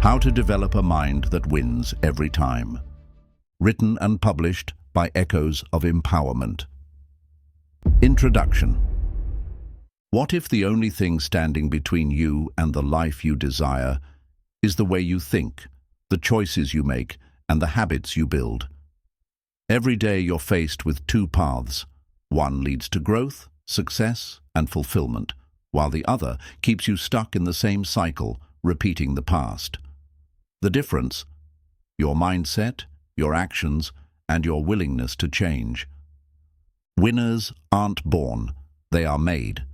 How to Develop a Mind That Wins Every Time. Written and published by Echoes of Empowerment. Introduction. What if the only thing standing between you and the life you desire is the way you think, the choices you make, and the habits you build? Every day you're faced with two paths. One leads to growth, success, and fulfillment, while the other keeps you stuck in the same cycle, repeating the past. The difference? Your mindset, your actions, and your willingness to change. Winners aren't born, they are made.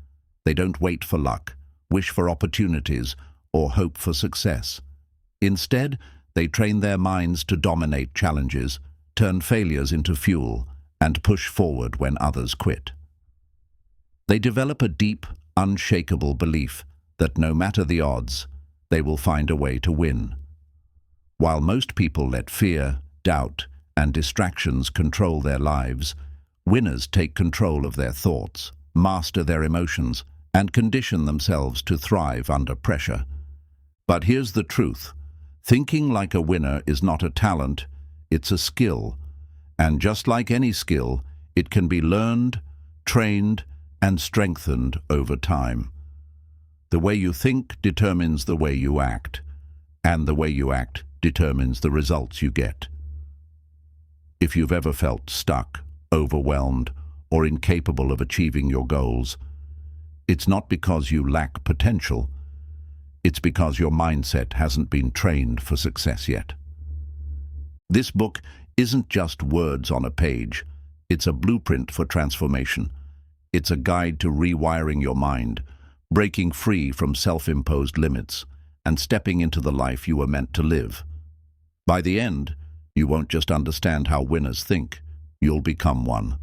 They don't wait for luck, wish for opportunities, or hope for success. Instead, they train their minds to dominate challenges, turn failures into fuel, and push forward when others quit. They develop a deep, unshakable belief that no matter the odds, they will find a way to win. While most people let fear, doubt, and distractions control their lives, winners take control of their thoughts, master their emotions, and condition themselves to thrive under pressure. But here's the truth. Thinking like a winner is not a talent, it's a skill. And just like any skill, it can be learned, trained, and strengthened over time. The way you think determines the way you act, and the way you act determines the results you get. If you've ever felt stuck, overwhelmed, or incapable of achieving your goals, it's not because you lack potential, it's because your mindset hasn't been trained for success yet. This book isn't just words on a page, it's a blueprint for transformation. It's a guide to rewiring your mind, breaking free from self-imposed limits, and stepping into the life you were meant to live. By the end, you won't just understand how winners think, you'll become one.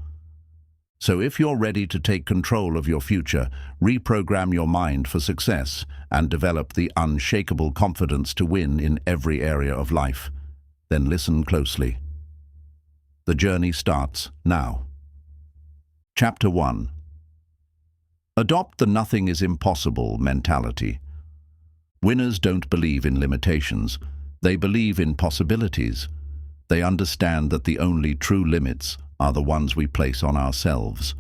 So if you're ready to take control of your future, reprogram your mind for success, and develop the unshakable confidence to win in every area of life, then listen closely. The journey starts now. Chapter 1. Adopt the nothing is impossible mentality. Winners don't believe in limitations. They believe in possibilities. They understand that the only true limits are the ones we place on ourselves.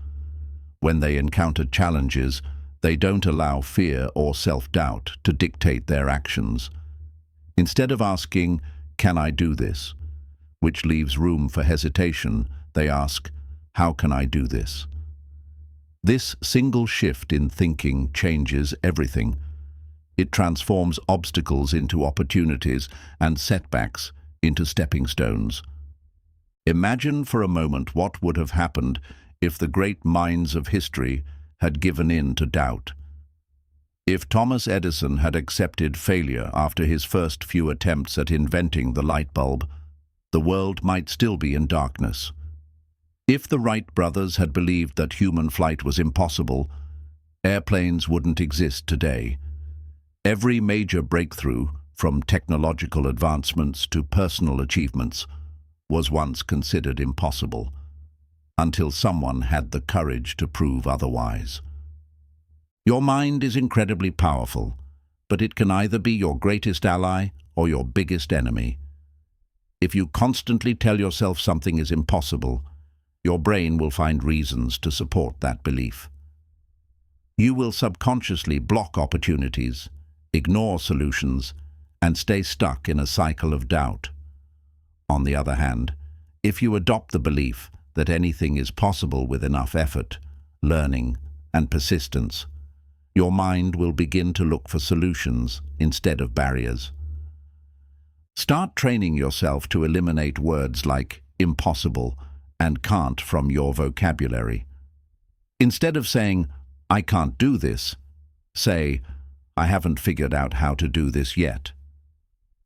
When they encounter challenges, they don't allow fear or self-doubt to dictate their actions. Instead of asking, "Can I do this?" which leaves room for hesitation, they ask, "How can I do this?" This single shift in thinking changes everything. It transforms obstacles into opportunities and setbacks into stepping stones. Imagine for a moment what would have happened if the great minds of history had given in to doubt. If Thomas Edison had accepted failure after his first few attempts at inventing the light bulb, the world might still be in darkness. If the Wright brothers had believed that human flight was impossible, airplanes wouldn't exist today. Every major breakthrough, from technological advancements to personal achievements, was once considered impossible, until someone had the courage to prove otherwise. Your mind is incredibly powerful, but it can either be your greatest ally or your biggest enemy. If you constantly tell yourself something is impossible, your brain will find reasons to support that belief. You will subconsciously block opportunities, ignore solutions, and stay stuck in a cycle of doubt. On the other hand, if you adopt the belief that anything is possible with enough effort, learning, and persistence, your mind will begin to look for solutions instead of barriers. Start training yourself to eliminate words like impossible and can't from your vocabulary. Instead of saying, "I can't do this," say, "I haven't figured out how to do this yet."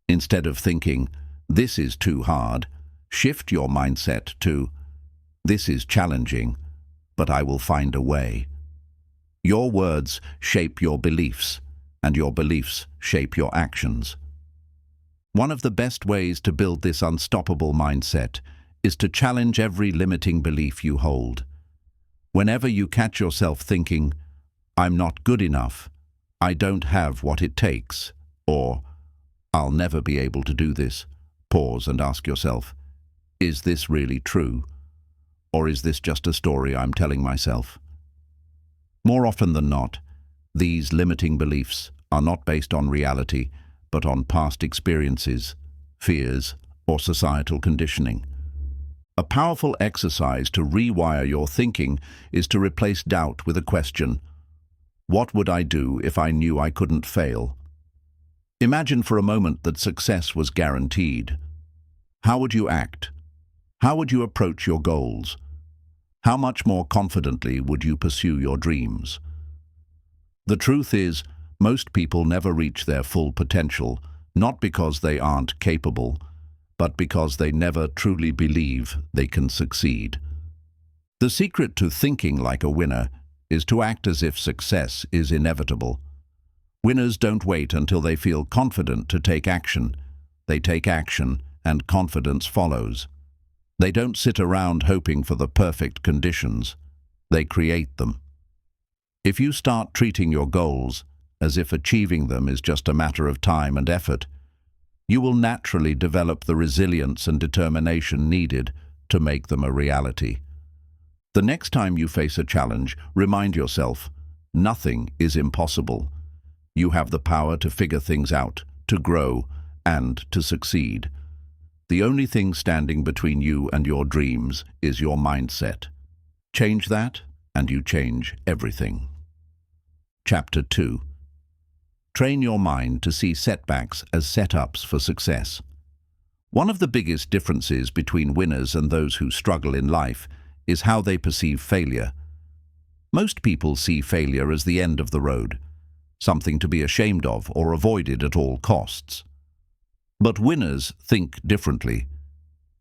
Instead of thinking, "This is too hard," shift your mindset to, "This is challenging, but I will find a way." Your words shape your beliefs, and your beliefs shape your actions. One of the best ways to build this unstoppable mindset is to challenge every limiting belief you hold. Whenever you catch yourself thinking, "I'm not good enough," "I don't have what it takes," or "I'll never be able to do this," pause and ask yourself, is this really true? Or is this just a story I'm telling myself? More often than not, these limiting beliefs are not based on reality, but on past experiences, fears, or societal conditioning. A powerful exercise to rewire your thinking is to replace doubt with a question: what would I do if I knew I couldn't fail? Imagine for a moment that success was guaranteed. How would you act? How would you approach your goals? How much more confidently would you pursue your dreams? The truth is, most people never reach their full potential, not because they aren't capable, but because they never truly believe they can succeed. The secret to thinking like a winner is to act as if success is inevitable. Winners don't wait until they feel confident to take action. They take action, and confidence follows. They don't sit around hoping for the perfect conditions. They create them. If you start treating your goals as if achieving them is just a matter of time and effort, you will naturally develop the resilience and determination needed to make them a reality. The next time you face a challenge, remind yourself, nothing is impossible. You have the power to figure things out, to grow, and to succeed. The only thing standing between you and your dreams is your mindset. Change that, and you change everything. Chapter 2. Train your mind to see setbacks as setups for success. One of the biggest differences between winners and those who struggle in life is how they perceive failure. Most people see failure as the end of the road, something to be ashamed of or avoided at all costs. But winners think differently.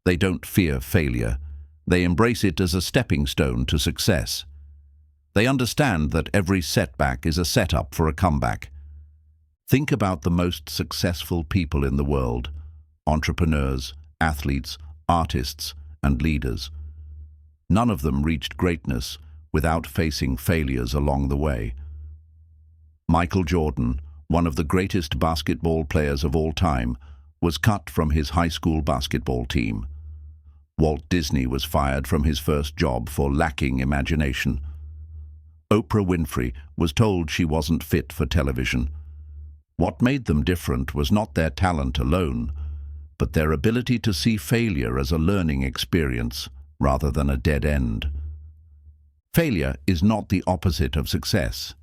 They don't fear failure. They embrace it as a stepping stone to success. They understand that every setback is a setup for a comeback. Think about the most successful people in the world: entrepreneurs, athletes, artists, and leaders. None of them reached greatness without facing failures along the way. Michael Jordan, one of the greatest basketball players of all time, was cut from his high school basketball team. Walt Disney was fired from his first job for lacking imagination. Oprah Winfrey was told she wasn't fit for television. What made them different was not their talent alone, but their ability to see failure as a learning experience rather than a dead end. Failure is not the opposite of success.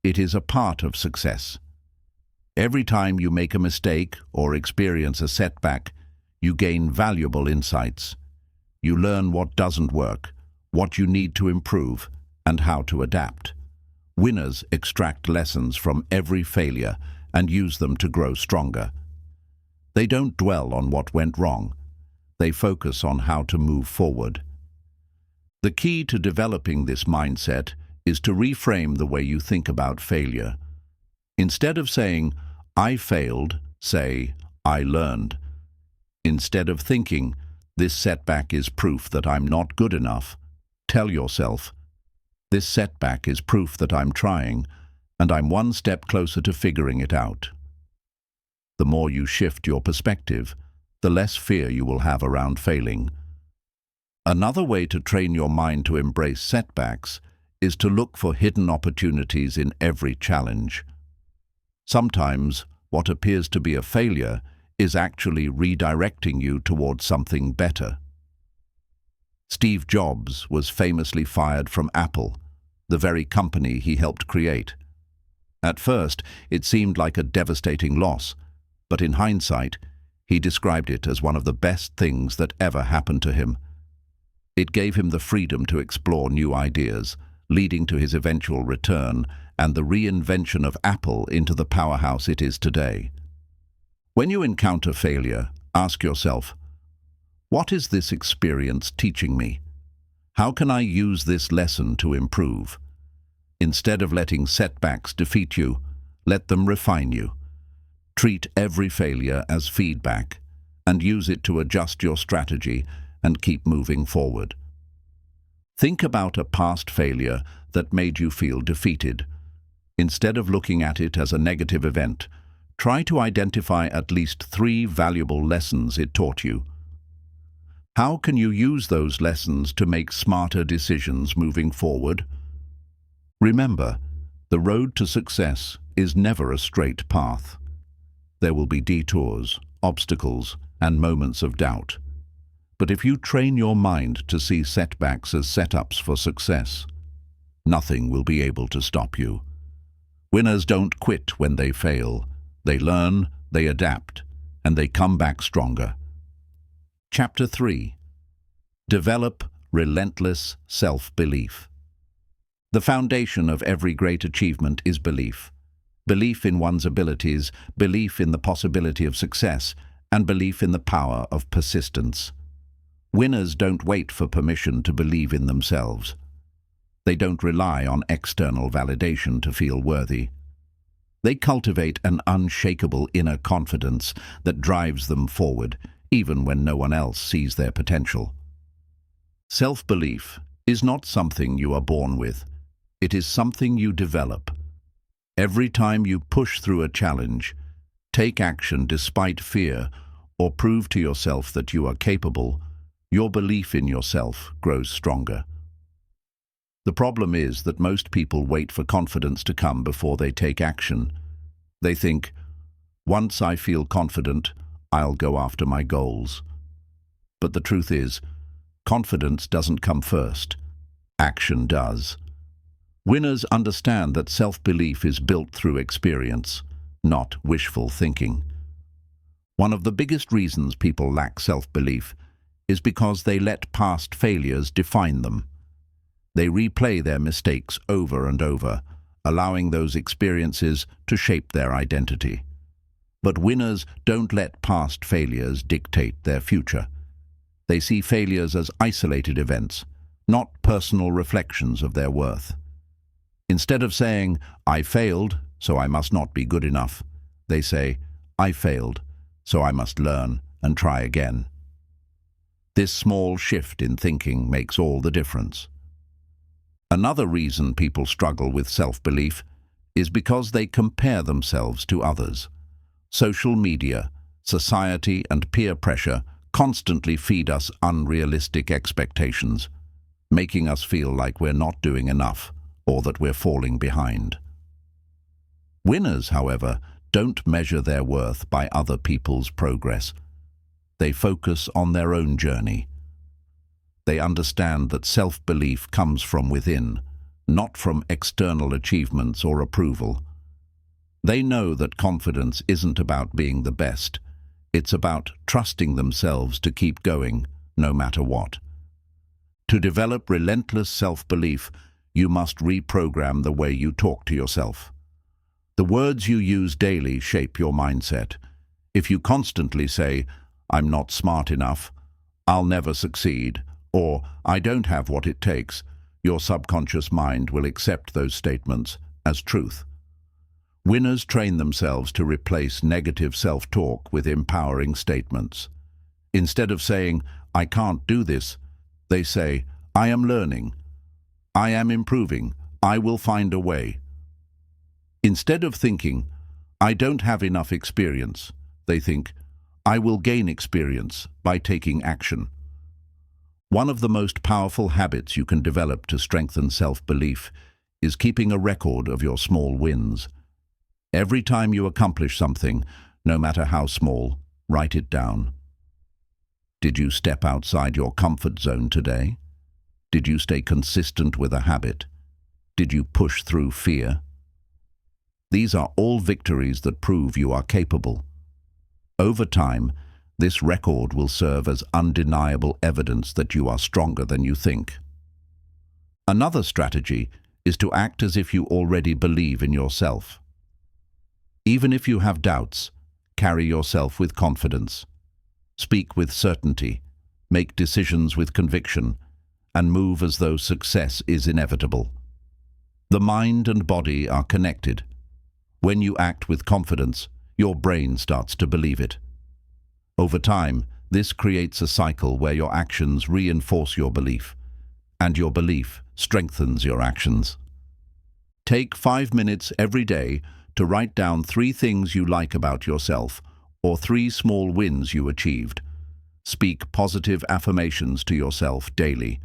It is a part of success. Every time you make a mistake or experience a setback, you gain valuable insights. You learn what doesn't work, what you need to improve, and how to adapt. Winners extract lessons from every failure and use them to grow stronger. They don't dwell on what went wrong. They focus on how to move forward. The key to developing this mindset is to reframe the way you think about failure. Instead of saying, "I failed," say, "I learned." Instead of thinking, "This setback is proof that I'm not good enough," tell yourself, "This setback is proof that I'm trying, and I'm one step closer to figuring it out." The more you shift your perspective, the less fear you will have around failing. Another way to train your mind to embrace setbacks is to look for hidden opportunities in every challenge. Sometimes, what appears to be a failure is actually redirecting you towards something better. Steve Jobs was famously fired from Apple, the very company he helped create. At first, it seemed like a devastating loss, but in hindsight, he described it as one of the best things that ever happened to him. It gave him the freedom to explore new ideas, leading to his eventual return and the reinvention of Apple into the powerhouse it is today. When you encounter failure, ask yourself, what is this experience teaching me? How can I use this lesson to improve? Instead of letting setbacks defeat you, let them refine you. Treat every failure as feedback and use it to adjust your strategy and keep moving forward. Think about a past failure that made you feel defeated. Instead of looking at it as a negative event, Try to identify at least 3 valuable lessons it taught you. How can you use those lessons to make smarter decisions moving forward? Remember, the road to success is never a straight path. There will be detours, obstacles, and moments of doubt. But if you train your mind to see setbacks as setups for success, nothing will be able to stop you. Winners don't quit when they fail. They learn, they adapt, and they come back stronger. Chapter 3. Develop relentless self-belief. The foundation of every great achievement is belief. Belief in one's abilities, belief in the possibility of success, and belief in the power of persistence. Winners don't wait for permission to believe in themselves. They don't rely on external validation to feel worthy. They cultivate an unshakable inner confidence that drives them forward, even when no one else sees their potential. Self-belief is not something you are born with. It is something you develop. Every time you push through a challenge, take action despite fear, or prove to yourself that you are capable, your belief in yourself grows stronger. The problem is that most people wait for confidence to come before they take action. They think, once I feel confident, I'll go after my goals. But the truth is, confidence doesn't come first. Action does. Winners understand that self-belief is built through experience, not wishful thinking. One of the biggest reasons people lack self-belief is because they let past failures define them. They replay their mistakes over and over, allowing those experiences to shape their identity. But winners don't let past failures dictate their future. They see failures as isolated events, not personal reflections of their worth. Instead of saying, "I failed, so I must not be good enough," they say, "I failed, so I must learn and try again." This small shift in thinking makes all the difference. Another reason people struggle with self-belief is because they compare themselves to others. Social media, society, and peer pressure constantly feed us unrealistic expectations, making us feel like we're not doing enough or that we're falling behind. Winners, however, don't measure their worth by other people's progress. They focus on their own journey. They understand that self-belief comes from within, not from external achievements or approval. They know that confidence isn't about being the best. It's about trusting themselves to keep going, no matter what. To develop relentless self-belief, you must reprogram the way you talk to yourself. The words you use daily shape your mindset. If you constantly say, "I'm not smart enough," "I'll never succeed," or "I don't have what it takes," your subconscious mind will accept those statements as truth. Winners train themselves to replace negative self-talk with empowering statements. Instead of saying, "I can't do this," they say, "I am learning. I am improving. I will find a way." Instead of thinking, "I don't have enough experience," they think, "I will gain experience by taking action." One of the most powerful habits you can develop to strengthen self-belief is keeping a record of your small wins. Every time you accomplish something, no matter how small, write it down. Did you step outside your comfort zone today? Did you stay consistent with a habit? Did you push through fear? These are all victories that prove you are capable. Over time, this record will serve as undeniable evidence that you are stronger than you think. Another strategy is to act as if you already believe in yourself. Even if you have doubts, carry yourself with confidence. Speak with certainty, make decisions with conviction, and move as though success is inevitable. The mind and body are connected. When you act with confidence, your brain starts to believe it. Over time, this creates a cycle where your actions reinforce your belief, and your belief strengthens your actions. Take 5 minutes every day to write down 3 things you like about yourself or 3 small wins you achieved. Speak positive affirmations to yourself daily.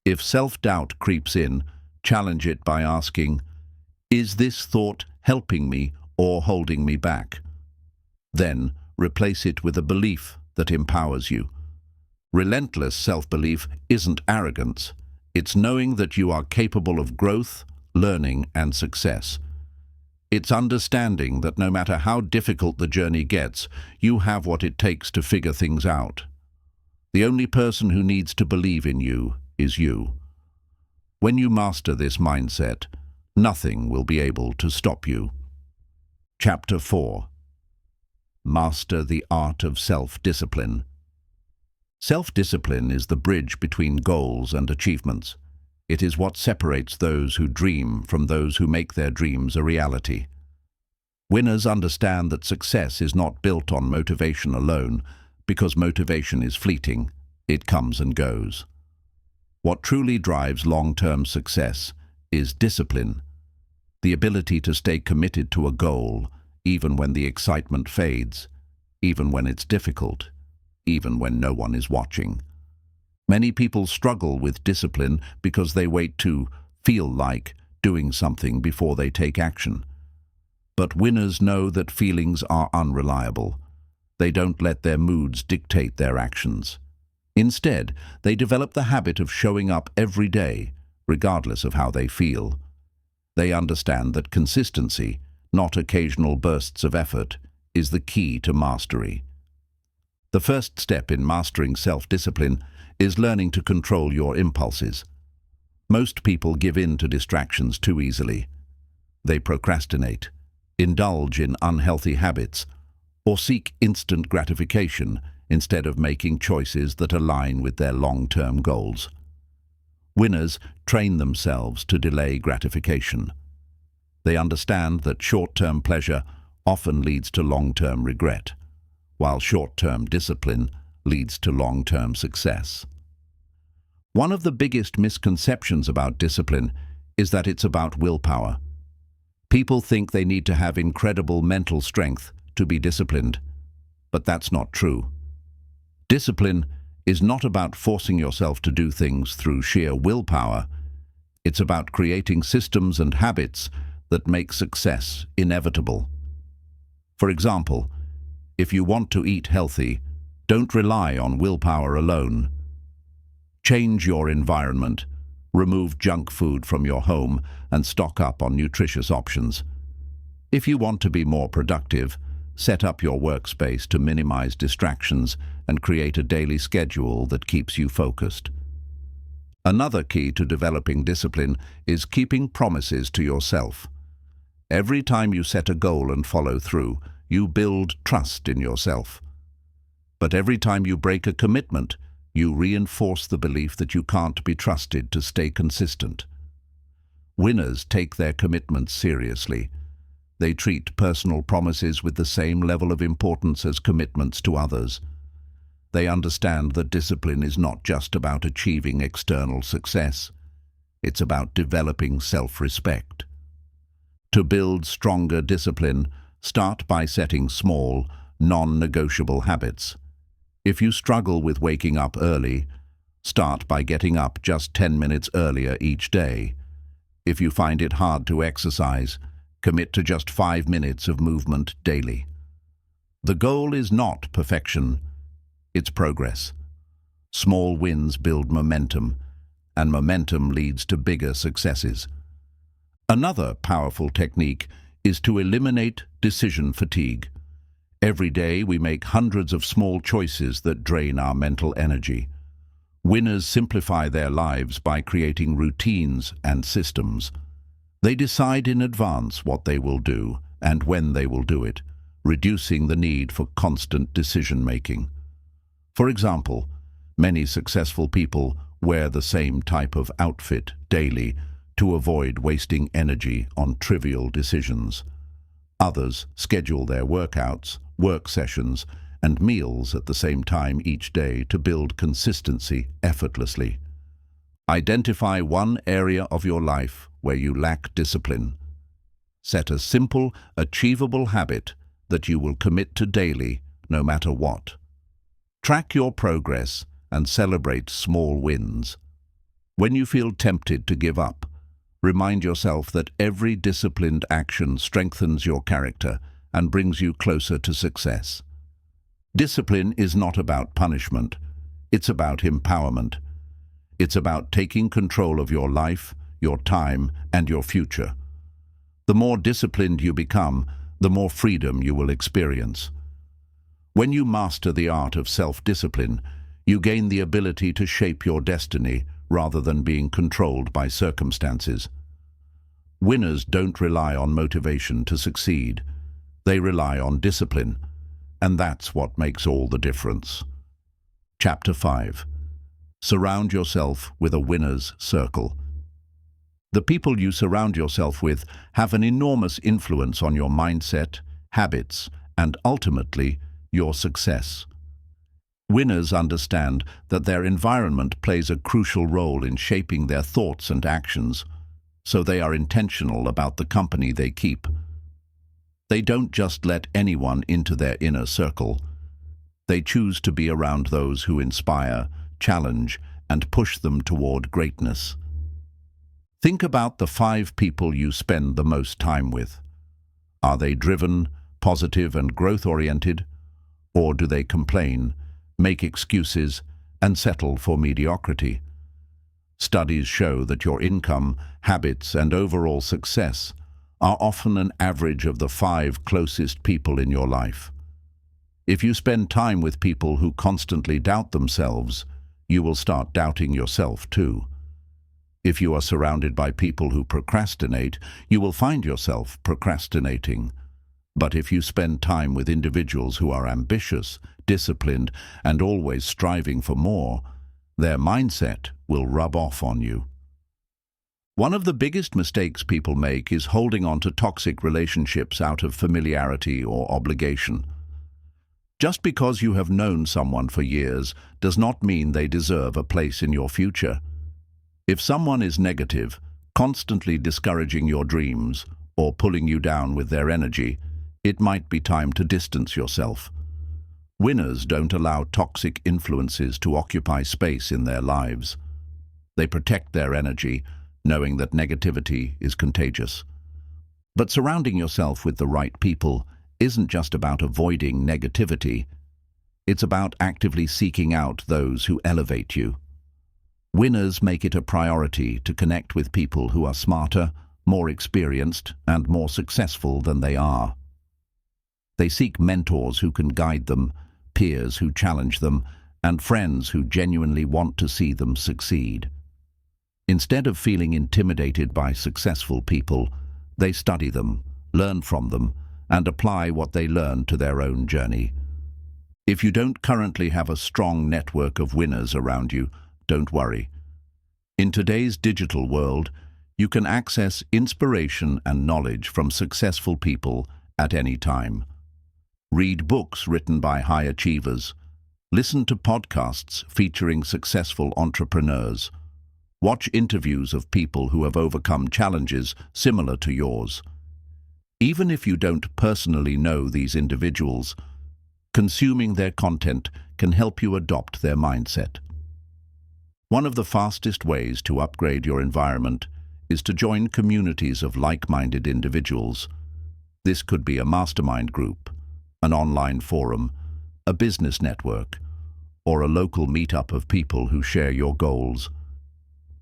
If self-doubt creeps in, challenge it by asking, "Is this thought helping me or holding me back?" Then, replace it with a belief that empowers you. Relentless self-belief isn't arrogance. It's knowing that you are capable of growth, learning, and success. It's understanding that no matter how difficult the journey gets, you have what it takes to figure things out. The only person who needs to believe in you is you. When you master this mindset, nothing will be able to stop you. Chapter 4. Master the art of self-discipline. Self-discipline is the bridge between goals and achievements. It is what separates those who dream from those who make their dreams a reality. Winners understand that success is not built on motivation alone, because motivation is fleeting. It comes and goes. What truly drives long-term success is discipline, the ability to stay committed to a goal, even when the excitement fades, even when it's difficult, even when no one is watching. Many people struggle with discipline because they wait to feel like doing something before they take action. But winners know that feelings are unreliable. They don't let their moods dictate their actions. Instead, they develop the habit of showing up every day, regardless of how they feel. They understand that consistency, not occasional bursts of effort, is the key to mastery. The first step in mastering self-discipline is learning to control your impulses. Most people give in to distractions too easily. They procrastinate, indulge in unhealthy habits, or seek instant gratification instead of making choices that align with their long-term goals. Winners train themselves to delay gratification. They understand that short-term pleasure often leads to long-term regret, while short-term discipline leads to long-term success. One of the biggest misconceptions about discipline is that it's about willpower. People think they need to have incredible mental strength to be disciplined, but that's not true. Discipline is not about forcing yourself to do things through sheer willpower. It's about creating systems and habits that make success inevitable. For example, if you want to eat healthy, don't rely on willpower alone. Change your environment, remove junk food from your home, and stock up on nutritious options. If you want to be more productive, set up your workspace to minimize distractions and create a daily schedule that keeps you focused. Another key to developing discipline is keeping promises to yourself. Every time you set a goal and follow through, you build trust in yourself. But every time you break a commitment, you reinforce the belief that you can't be trusted to stay consistent. Winners take their commitments seriously. They treat personal promises with the same level of importance as commitments to others. They understand that discipline is not just about achieving external success. It's about developing self-respect. To build stronger discipline, start by setting small, non-negotiable habits. If you struggle with waking up early, start by getting up just 10 minutes earlier each day. If you find it hard to exercise, commit to just 5 minutes of movement daily. The goal is not perfection, it's progress. Small wins build momentum, and momentum leads to bigger successes. Another powerful technique is to eliminate decision fatigue. Every day we make hundreds of small choices that drain our mental energy. Winners simplify their lives by creating routines and systems. They decide in advance what they will do and when they will do it, reducing the need for constant decision-making. For example, many successful people wear the same type of outfit daily to avoid wasting energy on trivial decisions. Others schedule their workouts, work sessions, and meals at the same time each day to build consistency effortlessly. Identify one area of your life where you lack discipline. Set a simple, achievable habit that you will commit to daily, no matter what. Track your progress and celebrate small wins. When you feel tempted to give up, remind yourself that every disciplined action strengthens your character and brings you closer to success. Discipline is not about punishment. It's about empowerment. It's about taking control of your life, your time, and your future. The more disciplined you become, the more freedom you will experience. When you master the art of self-discipline, you gain the ability to shape your destiny rather than being controlled by circumstances. Winners don't rely on motivation to succeed. They rely on discipline, and that's what makes all the difference. Chapter 5. Surround yourself with a winner's circle. The people you surround yourself with have an enormous influence on your mindset, habits, and ultimately, your success. Winners understand that their environment plays a crucial role in shaping their thoughts and actions, so they are intentional about the company they keep. They don't just let anyone into their inner circle. They choose to be around those who inspire, challenge, and push them toward greatness. Think about the 5 people you spend the most time with. Are they driven, positive, and growth-oriented? Or do they complain, make excuses, and settle for mediocrity? Studies show that your income, habits, and overall success are often an average of the 5 closest people in your life. If you spend time with people who constantly doubt themselves, you will start doubting yourself too. If you are surrounded by people who procrastinate, you will find yourself procrastinating. But if you spend time with individuals who are ambitious, disciplined, and always striving for more, their mindset will rub off on you. One of the biggest mistakes people make is holding on to toxic relationships out of familiarity or obligation. Just because you have known someone for years does not mean they deserve a place in your future. If someone is negative, constantly discouraging your dreams, or pulling you down with their energy, it might be time to distance yourself. Winners don't allow toxic influences to occupy space in their lives. They protect their energy, knowing that negativity is contagious. But surrounding yourself with the right people isn't just about avoiding negativity. It's about actively seeking out those who elevate you. Winners make it a priority to connect with people who are smarter, more experienced, and more successful than they are. They seek mentors who can guide them, peers who challenge them, and friends who genuinely want to see them succeed. Instead of feeling intimidated by successful people, they study them, learn from them, and apply what they learn to their own journey. If you don't currently have a strong network of winners around you, don't worry. In today's digital world, you can access inspiration and knowledge from successful people at any time. Read books written by high achievers. Listen to podcasts featuring successful entrepreneurs. Watch interviews of people who have overcome challenges similar to yours. Even if you don't personally know these individuals, consuming their content can help you adopt their mindset. One of the fastest ways to upgrade your environment is to join communities of like-minded individuals. This could be a mastermind group, an online forum, a business network, or a local meetup of people who share your goals.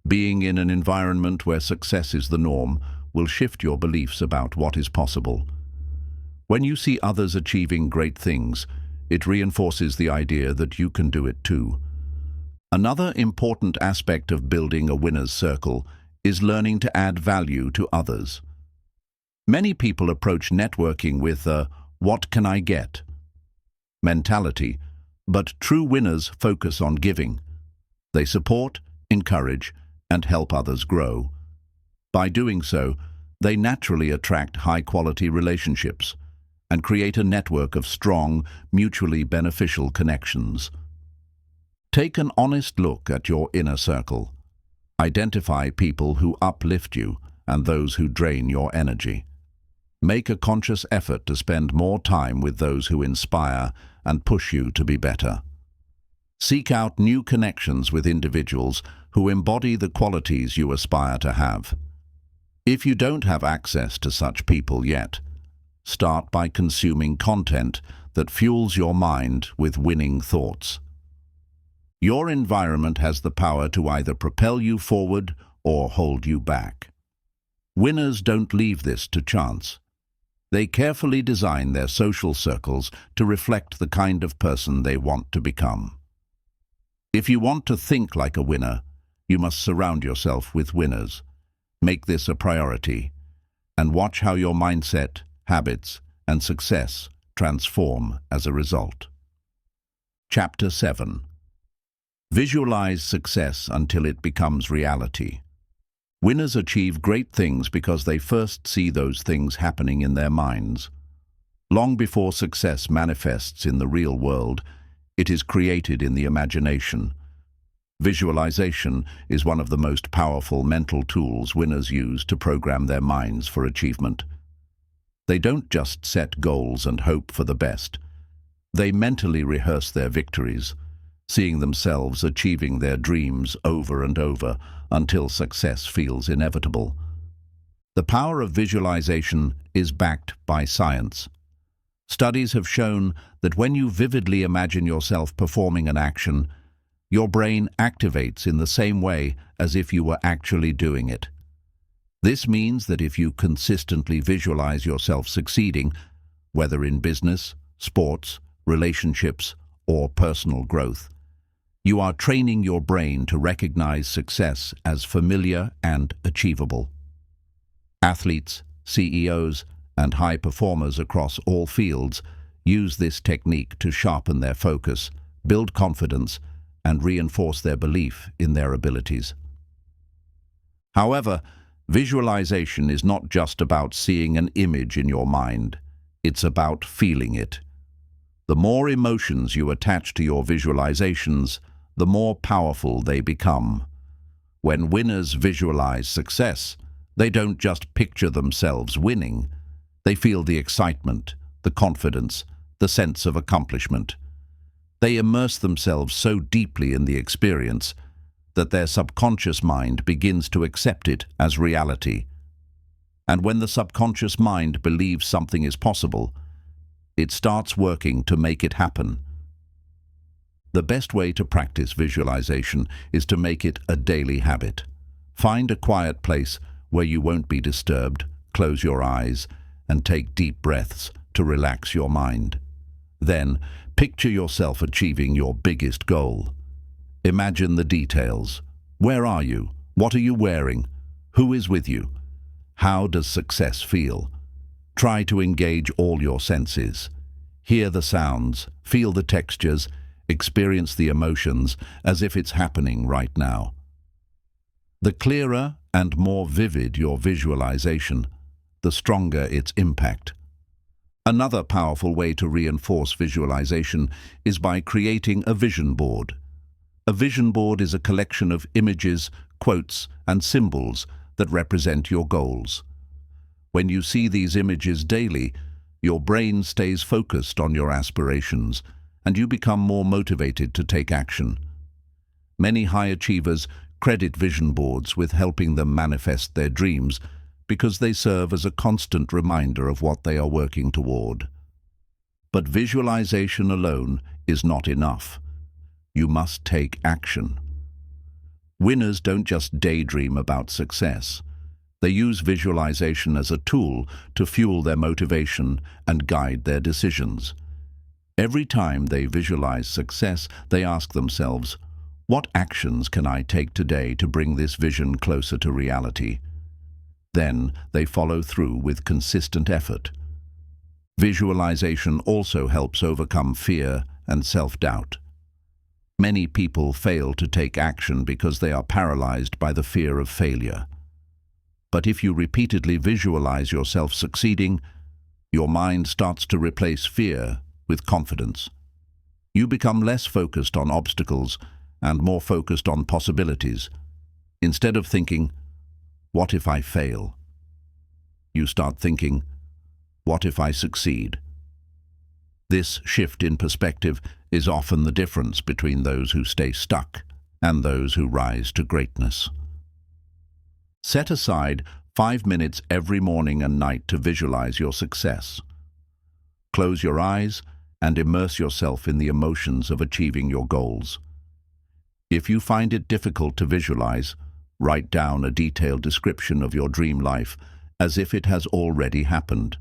Being in an environment where success is the norm will shift your beliefs about what is possible. When you see others achieving great things, it reinforces the idea that you can do it too. Another important aspect of building a winner's circle is learning to add value to others. Many people approach networking with a "what can I get?" mentality, but true winners focus on giving. They support, encourage, and help others grow. By doing so, they naturally attract high-quality relationships and create a network of strong, mutually beneficial connections. Take an honest look at your inner circle. Identify people who uplift you and those who drain your energy. Make a conscious effort to spend more time with those who inspire and push you to be better. Seek out new connections with individuals who embody the qualities you aspire to have. If you don't have access to such people yet, start by consuming content that fuels your mind with winning thoughts. Your environment has the power to either propel you forward or hold you back. Winners don't leave this to chance. They carefully design their social circles to reflect the kind of person they want to become. If you want to think like a winner, you must surround yourself with winners. Make this a priority, and watch how your mindset, habits, and success transform as a result. Chapter 7. Visualize success until it becomes reality. Winners achieve great things because they first see those things happening in their minds. Long before success manifests in the real world, it is created in the imagination. Visualization is one of the most powerful mental tools winners use to program their minds for achievement. They don't just set goals and hope for the best. They mentally rehearse their victories, seeing themselves achieving their dreams over and over until success feels inevitable. The power of visualization is backed by science. Studies have shown that when you vividly imagine yourself performing an action, your brain activates in the same way as if you were actually doing it. This means that if you consistently visualize yourself succeeding, whether in business, sports, relationships, or personal growth, you are training your brain to recognize success as familiar and achievable. Athletes, CEOs, and high performers across all fields use this technique to sharpen their focus, build confidence, and reinforce their belief in their abilities. However, visualization is not just about seeing an image in your mind. It's about feeling it. The more emotions you attach to your visualizations, the more powerful they become. When winners visualize success, they don't just picture themselves winning. They feel the excitement, the confidence, the sense of accomplishment. They immerse themselves so deeply in the experience that their subconscious mind begins to accept it as reality. And when the subconscious mind believes something is possible, it starts working to make it happen. The best way to practice visualization is to make it a daily habit. Find a quiet place where you won't be disturbed, close your eyes, and take deep breaths to relax your mind. Then, picture yourself achieving your biggest goal. Imagine the details. Where are you? What are you wearing? Who is with you? How does success feel? Try to engage all your senses. Hear the sounds, feel the textures, experience the emotions as if it's happening right now. The clearer and more vivid your visualization, the stronger its impact. Another powerful way to reinforce visualization is by creating a vision board. A vision board is a collection of images, quotes, and symbols that represent your goals. When you see these images daily, your brain stays focused on your aspirations, and you become more motivated to take action. Many high achievers credit vision boards with helping them manifest their dreams because they serve as a constant reminder of what they are working toward. But visualization alone is not enough. You must take action. Winners don't just daydream about success. They use visualization as a tool to fuel their motivation and guide their decisions. Every time they visualize success, they ask themselves, what actions can I take today to bring this vision closer to reality? Then they follow through with consistent effort. Visualization also helps overcome fear and self-doubt. Many people fail to take action because they are paralyzed by the fear of failure. But if you repeatedly visualize yourself succeeding, your mind starts to replace fear with confidence. You become less focused on obstacles and more focused on possibilities. Instead of thinking, what if I fail? You start thinking, What if I succeed? This shift in perspective is often the difference between those who stay stuck and those who rise to greatness. Set aside 5 minutes every morning and night to visualize your success. Close your eyes and immerse yourself in the emotions of achieving your goals. If you find it difficult to visualize, write down a detailed description of your dream life as if it has already happened.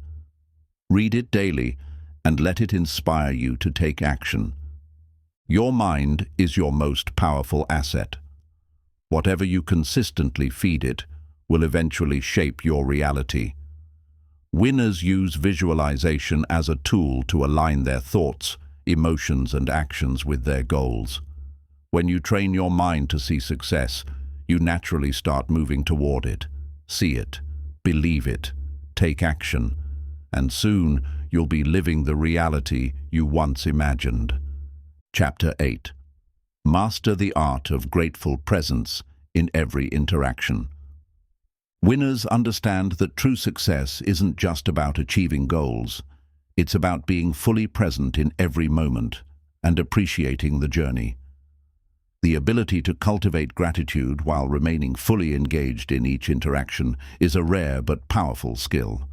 Read it daily and let it inspire you to take action. Your mind is your most powerful asset. Whatever you consistently feed it will eventually shape your reality. Winners use visualization as a tool to align their thoughts, emotions, and actions with their goals. When you train your mind to see success, you naturally start moving toward it. See it, believe it, take action, and soon you'll be living the reality you once imagined. Chapter 8. Master the art of grateful presence in every interaction. Winners understand that true success isn't just about achieving goals. It's about being fully present in every moment and appreciating the journey. The ability to cultivate gratitude while remaining fully engaged in each interaction is a rare but powerful skill.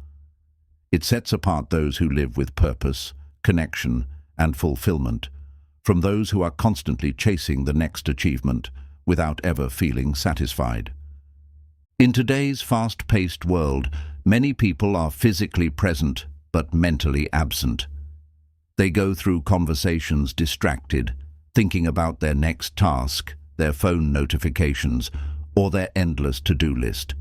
It sets apart those who live with purpose, connection, and fulfillment from those who are constantly chasing the next achievement without ever feeling satisfied. In today's fast-paced world, many people are physically present but mentally absent. They go through conversations distracted, thinking about their next task, their phone notifications, or their endless to-do list.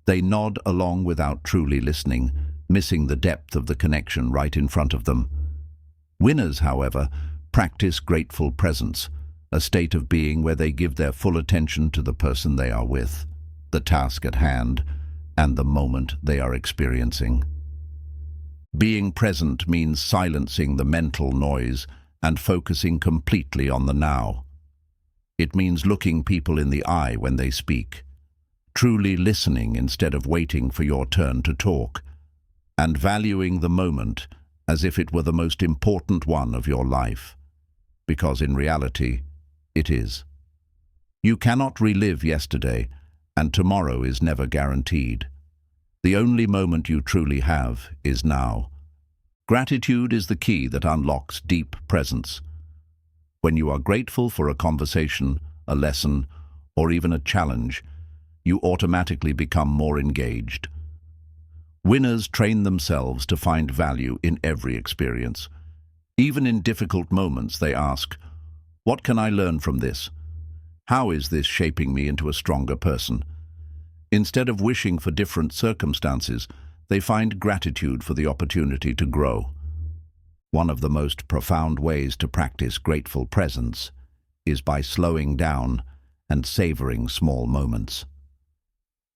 They nod along without truly listening, missing the depth of the connection right in front of them. Winners, however, practice grateful presence, a state of being where they give their full attention to the person they are with, the task at hand, and the moment they are experiencing. Being present means silencing the mental noise and focusing completely on the now. It means looking people in the eye when they speak, truly listening instead of waiting for your turn to talk, and valuing the moment as if it were the most important one of your life, because in reality, it is. You cannot relive yesterday, and tomorrow is never guaranteed. The only moment you truly have is now. Gratitude is the key that unlocks deep presence. When you are grateful for a conversation, a lesson, or even a challenge, you automatically become more engaged. Winners train themselves to find value in every experience. Even in difficult moments, they ask, "What can I learn from this? How is this shaping me into a stronger person?" Instead of wishing for different circumstances, they find gratitude for the opportunity to grow. One of the most profound ways to practice grateful presence is by slowing down and savoring small moments.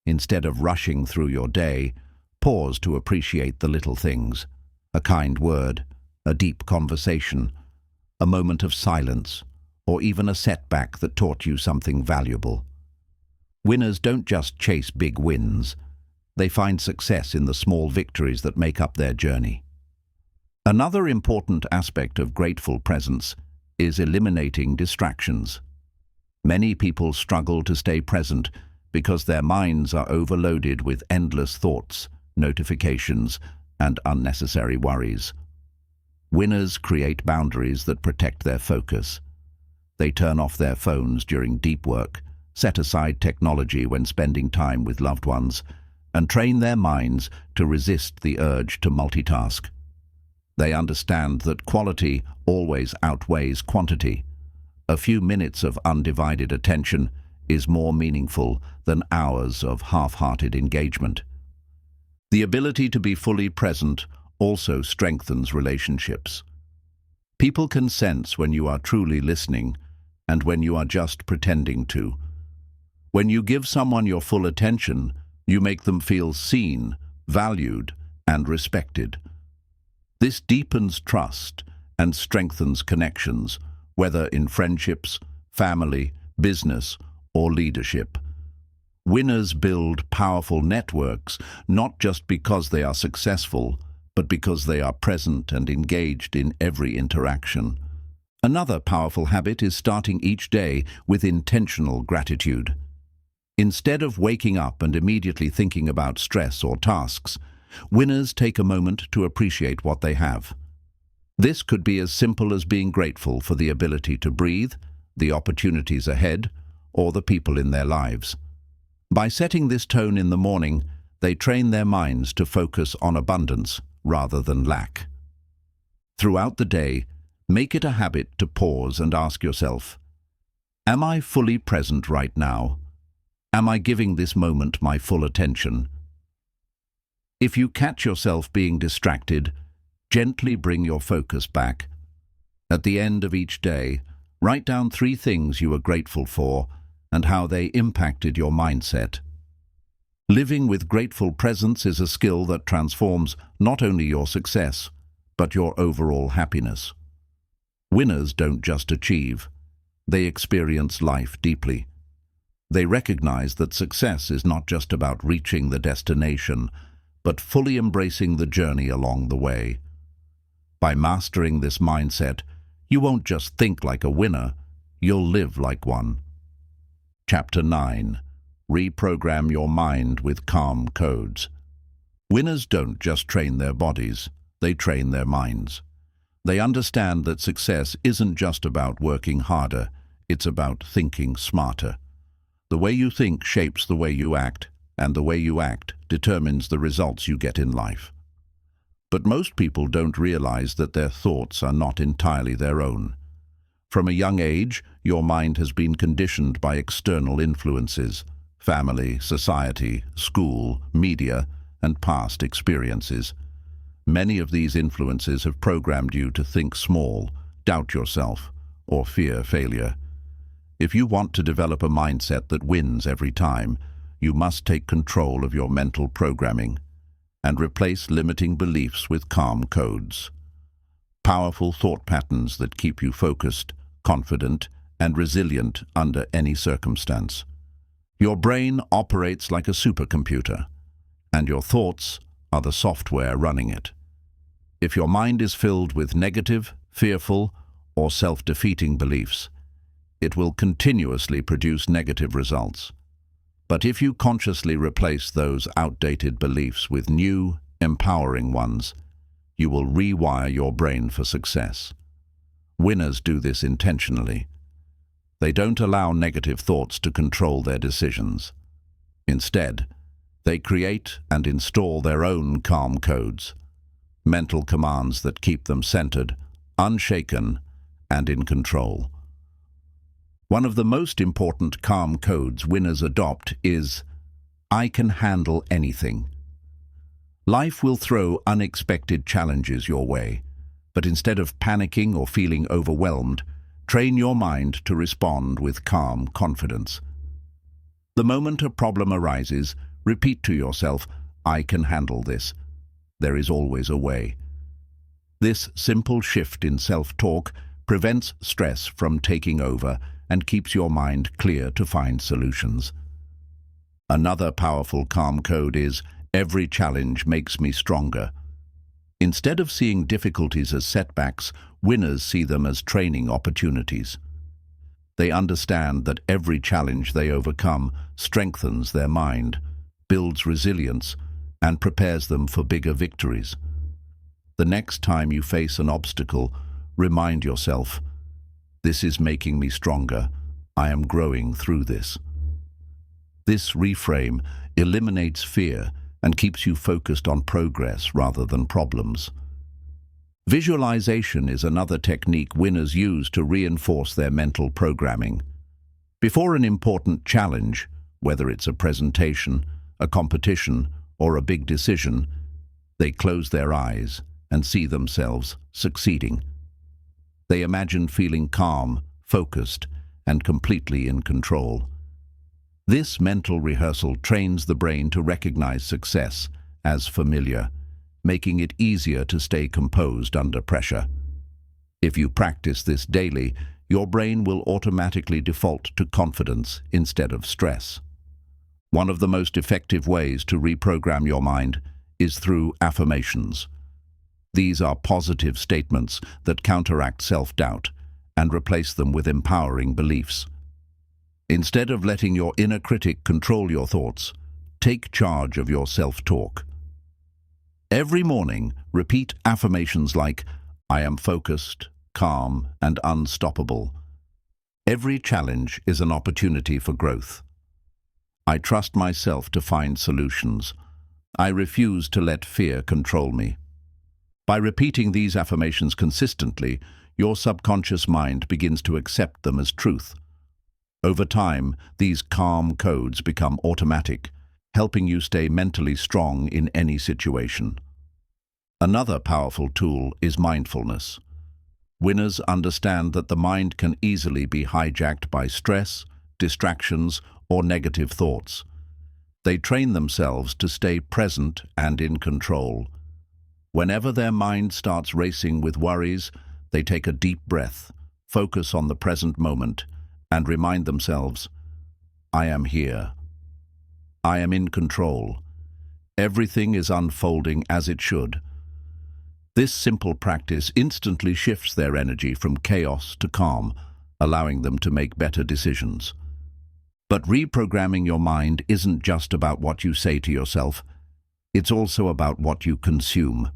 Instead of rushing through your day, pause to appreciate the little things: a kind word, a deep conversation, a moment of silence, or even a setback that taught you something valuable. Winners don't just chase big wins. They find success in the small victories that make up their journey. Another important aspect of grateful presence is eliminating distractions. Many people struggle to stay present because their minds are overloaded with endless thoughts, notifications, and unnecessary worries. Winners create boundaries that protect their focus. They turn off their phones during deep work, set aside technology when spending time with loved ones, and train their minds to resist the urge to multitask. They understand that quality always outweighs quantity. A few minutes of undivided attention is more meaningful than hours of half-hearted engagement. The ability to be fully present also strengthens relationships. People can sense when you are truly listening and when you are just pretending to. When you give someone your full attention, you make them feel seen, valued, and respected. This deepens trust and strengthens connections, whether in friendships, family, business, or leadership. Winners build powerful networks not just because they are successful, but because they are present and engaged in every interaction. Another powerful habit is starting each day with intentional gratitude. Instead of waking up and immediately thinking about stress or tasks, winners take a moment to appreciate what they have. This could be as simple as being grateful for the ability to breathe, the opportunities ahead, or the people in their lives. By setting this tone in the morning, they train their minds to focus on abundance rather than lack. Throughout the day, make it a habit to pause and ask yourself, am I fully present right now? Am I giving this moment my full attention? If you catch yourself being distracted, gently bring your focus back. At the end of each day, write down 3 things you are grateful for and how they impacted your mindset. Living with grateful presence is a skill that transforms not only your success, but your overall happiness. Winners don't just achieve, they experience life deeply. They recognize that success is not just about reaching the destination, but fully embracing the journey along the way. By mastering this mindset, you won't just think like a winner, you'll live like one. Chapter 9. Reprogram your mind with calm codes. Winners don't just train their bodies, they train their minds. They understand that success isn't just about working harder, it's about thinking smarter. The way you think shapes the way you act, and the way you act determines the results you get in life. But most people don't realize that their thoughts are not entirely their own. From a young age, your mind has been conditioned by external influences, family, society, school, media, and past experiences. Many of these influences have programmed you to think small, doubt yourself, or fear failure. If you want to develop a mindset that wins every time, you must take control of your mental programming and replace limiting beliefs with calm codes. Powerful thought patterns that keep you focused, confident, and resilient under any circumstance. Your brain operates like a supercomputer, and your thoughts are the software running it. If your mind is filled with negative, fearful, or self-defeating beliefs, it will continuously produce negative results. But if you consciously replace those outdated beliefs with new, empowering ones, you will rewire your brain for success. Winners do this intentionally. They don't allow negative thoughts to control their decisions. Instead, they create and install their own calm codes, mental commands that keep them centered, unshaken, and in control. One of the most important calm codes winners adopt is, I can handle anything. Life will throw unexpected challenges your way, but instead of panicking or feeling overwhelmed, train your mind to respond with calm confidence. The moment a problem arises, repeat to yourself, I can handle this. There is always a way. This simple shift in self-talk prevents stress from taking over and keeps your mind clear to find solutions. Another powerful calm code is, every challenge makes me stronger. Instead of seeing difficulties as setbacks, winners see them as training opportunities. They understand that every challenge they overcome strengthens their mind, builds resilience, and prepares them for bigger victories. The next time you face an obstacle, remind yourself, this is making me stronger. I am growing through this. This reframe eliminates fear and keeps you focused on progress rather than problems. Visualization is another technique winners use to reinforce their mental programming. Before an important challenge, whether it's a presentation, a competition, or a big decision, they close their eyes and see themselves succeeding. They imagine feeling calm, focused, and completely in control. This mental rehearsal trains the brain to recognize success as familiar, making it easier to stay composed under pressure. If you practice this daily, your brain will automatically default to confidence instead of stress. One of the most effective ways to reprogram your mind is through affirmations. These are positive statements that counteract self-doubt and replace them with empowering beliefs. Instead of letting your inner critic control your thoughts, take charge of your self-talk. Every morning, repeat affirmations like, "I am focused, calm, and unstoppable." Every challenge is an opportunity for growth. I trust myself to find solutions. I refuse to let fear control me. By repeating these affirmations consistently, your subconscious mind begins to accept them as truth. Over time, these calm codes become automatic, helping you stay mentally strong in any situation. Another powerful tool is mindfulness. Winners understand that the mind can easily be hijacked by stress, distractions, or negative thoughts. They train themselves to stay present and in control. Whenever their mind starts racing with worries, they take a deep breath, focus on the present moment, and remind themselves, "I am here. I am in control. Everything is unfolding as it should." This simple practice instantly shifts their energy from chaos to calm, allowing them to make better decisions. But reprogramming your mind isn't just about what you say to yourself. It's also about what you consume.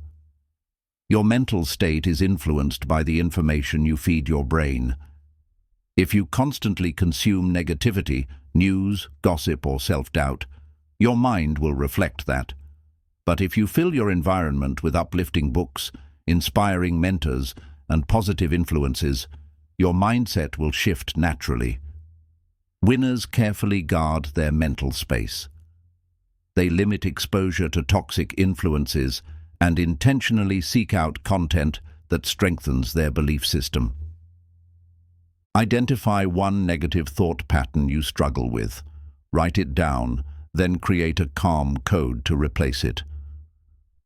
Your mental state is influenced by the information you feed your brain. If you constantly consume negativity, news, gossip, or self-doubt, your mind will reflect that. But if you fill your environment with uplifting books, inspiring mentors, and positive influences, your mindset will shift naturally. Winners carefully guard their mental space. They limit exposure to toxic influences and intentionally seek out content that strengthens their belief system. Identify one negative thought pattern you struggle with. Write it down, then create a calm code to replace it.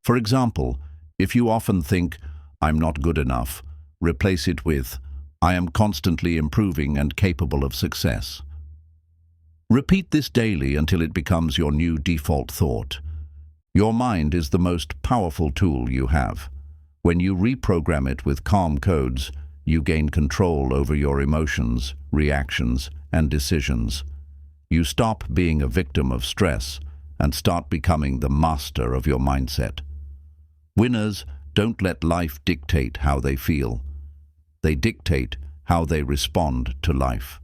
For example, if you often think, "I'm not good enough," replace it with, "I am constantly improving and capable of success." Repeat this daily until it becomes your new default thought. Your mind is the most powerful tool you have. When you reprogram it with calm codes, you gain control over your emotions, reactions, and decisions. You stop being a victim of stress and start becoming the master of your mindset. Winners don't let life dictate how they feel. They dictate how they respond to life.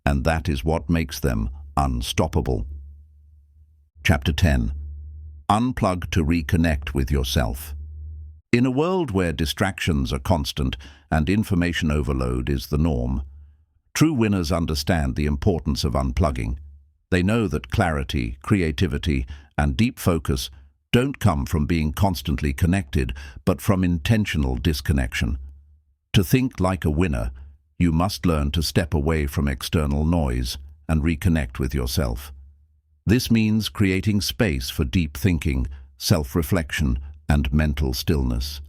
And that is what makes them unstoppable. Chapter 10. Unplug to reconnect with yourself. In a world where distractions are constant and information overload is the norm, true winners understand the importance of unplugging. They know that clarity, creativity, and deep focus don't come from being constantly connected, but from intentional disconnection. To think like a winner, you must learn to step away from external noise and reconnect with yourself. This means creating space for deep thinking, self-reflection, and mental stillness,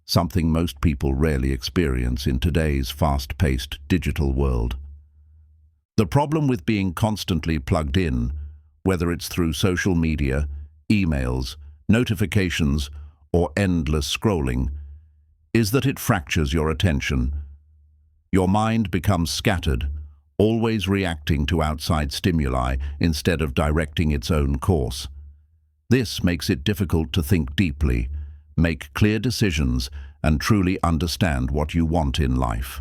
something most people rarely experience in today's fast-paced digital world. The problem with being constantly plugged in, whether it's through social media, emails, notifications, or endless scrolling, is that it fractures your attention. Your mind becomes scattered, always reacting to outside stimuli instead of directing its own course. This makes it difficult to think deeply, make clear decisions, and truly understand what you want in life.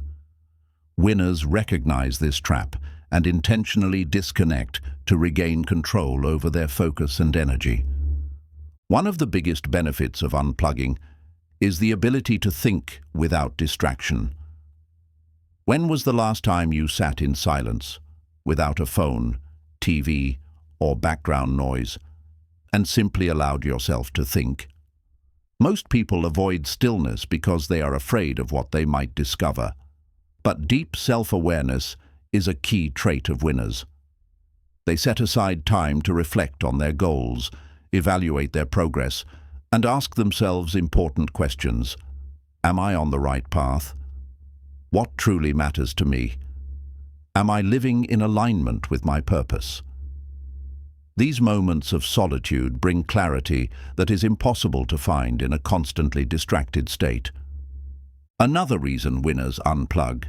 Winners recognize this trap and intentionally disconnect to regain control over their focus and energy. One of the biggest benefits of unplugging is the ability to think without distraction. When was the last time you sat in silence, without a phone, TV, or background noise, and simply allowed yourself to think? Most people avoid stillness because they are afraid of what they might discover. But deep self-awareness is a key trait of winners. They set aside time to reflect on their goals, evaluate their progress, and ask themselves important questions. Am I on the right path? What truly matters to me? Am I living in alignment with my purpose? These moments of solitude bring clarity that is impossible to find in a constantly distracted state. Another reason winners unplug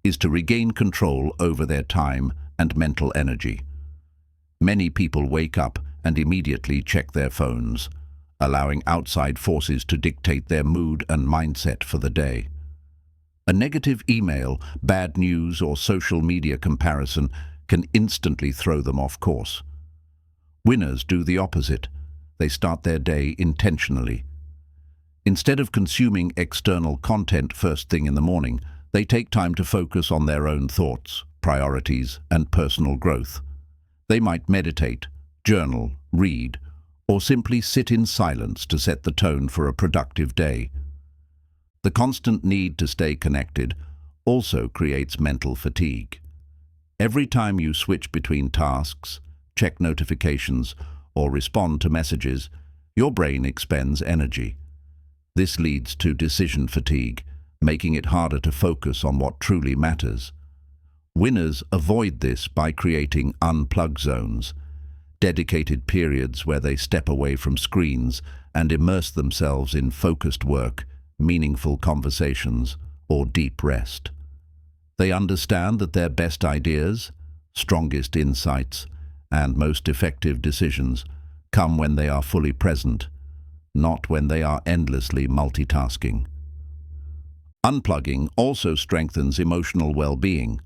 is to regain control over their time and mental energy. Many people wake up and immediately check their phones, allowing outside forces to dictate their mood and mindset for the day. A negative email, bad news, or social media comparison can instantly throw them off course. Winners do the opposite. They start their day intentionally. Instead of consuming external content first thing in the morning, they take time to focus on their own thoughts, priorities, and personal growth. They might meditate, journal, read, or simply sit in silence to set the tone for a productive day. The constant need to stay connected also creates mental fatigue. Every time you switch between tasks, check notifications, or respond to messages, your brain expends energy. This leads to decision fatigue, making it harder to focus on what truly matters. Winners avoid this by creating unplug zones, dedicated periods where they step away from screens and immerse themselves in focused work, meaningful conversations, or deep rest. They understand that their best ideas, strongest insights, and most effective decisions come when they are fully present, not when they are endlessly multitasking. Unplugging also strengthens emotional well-being.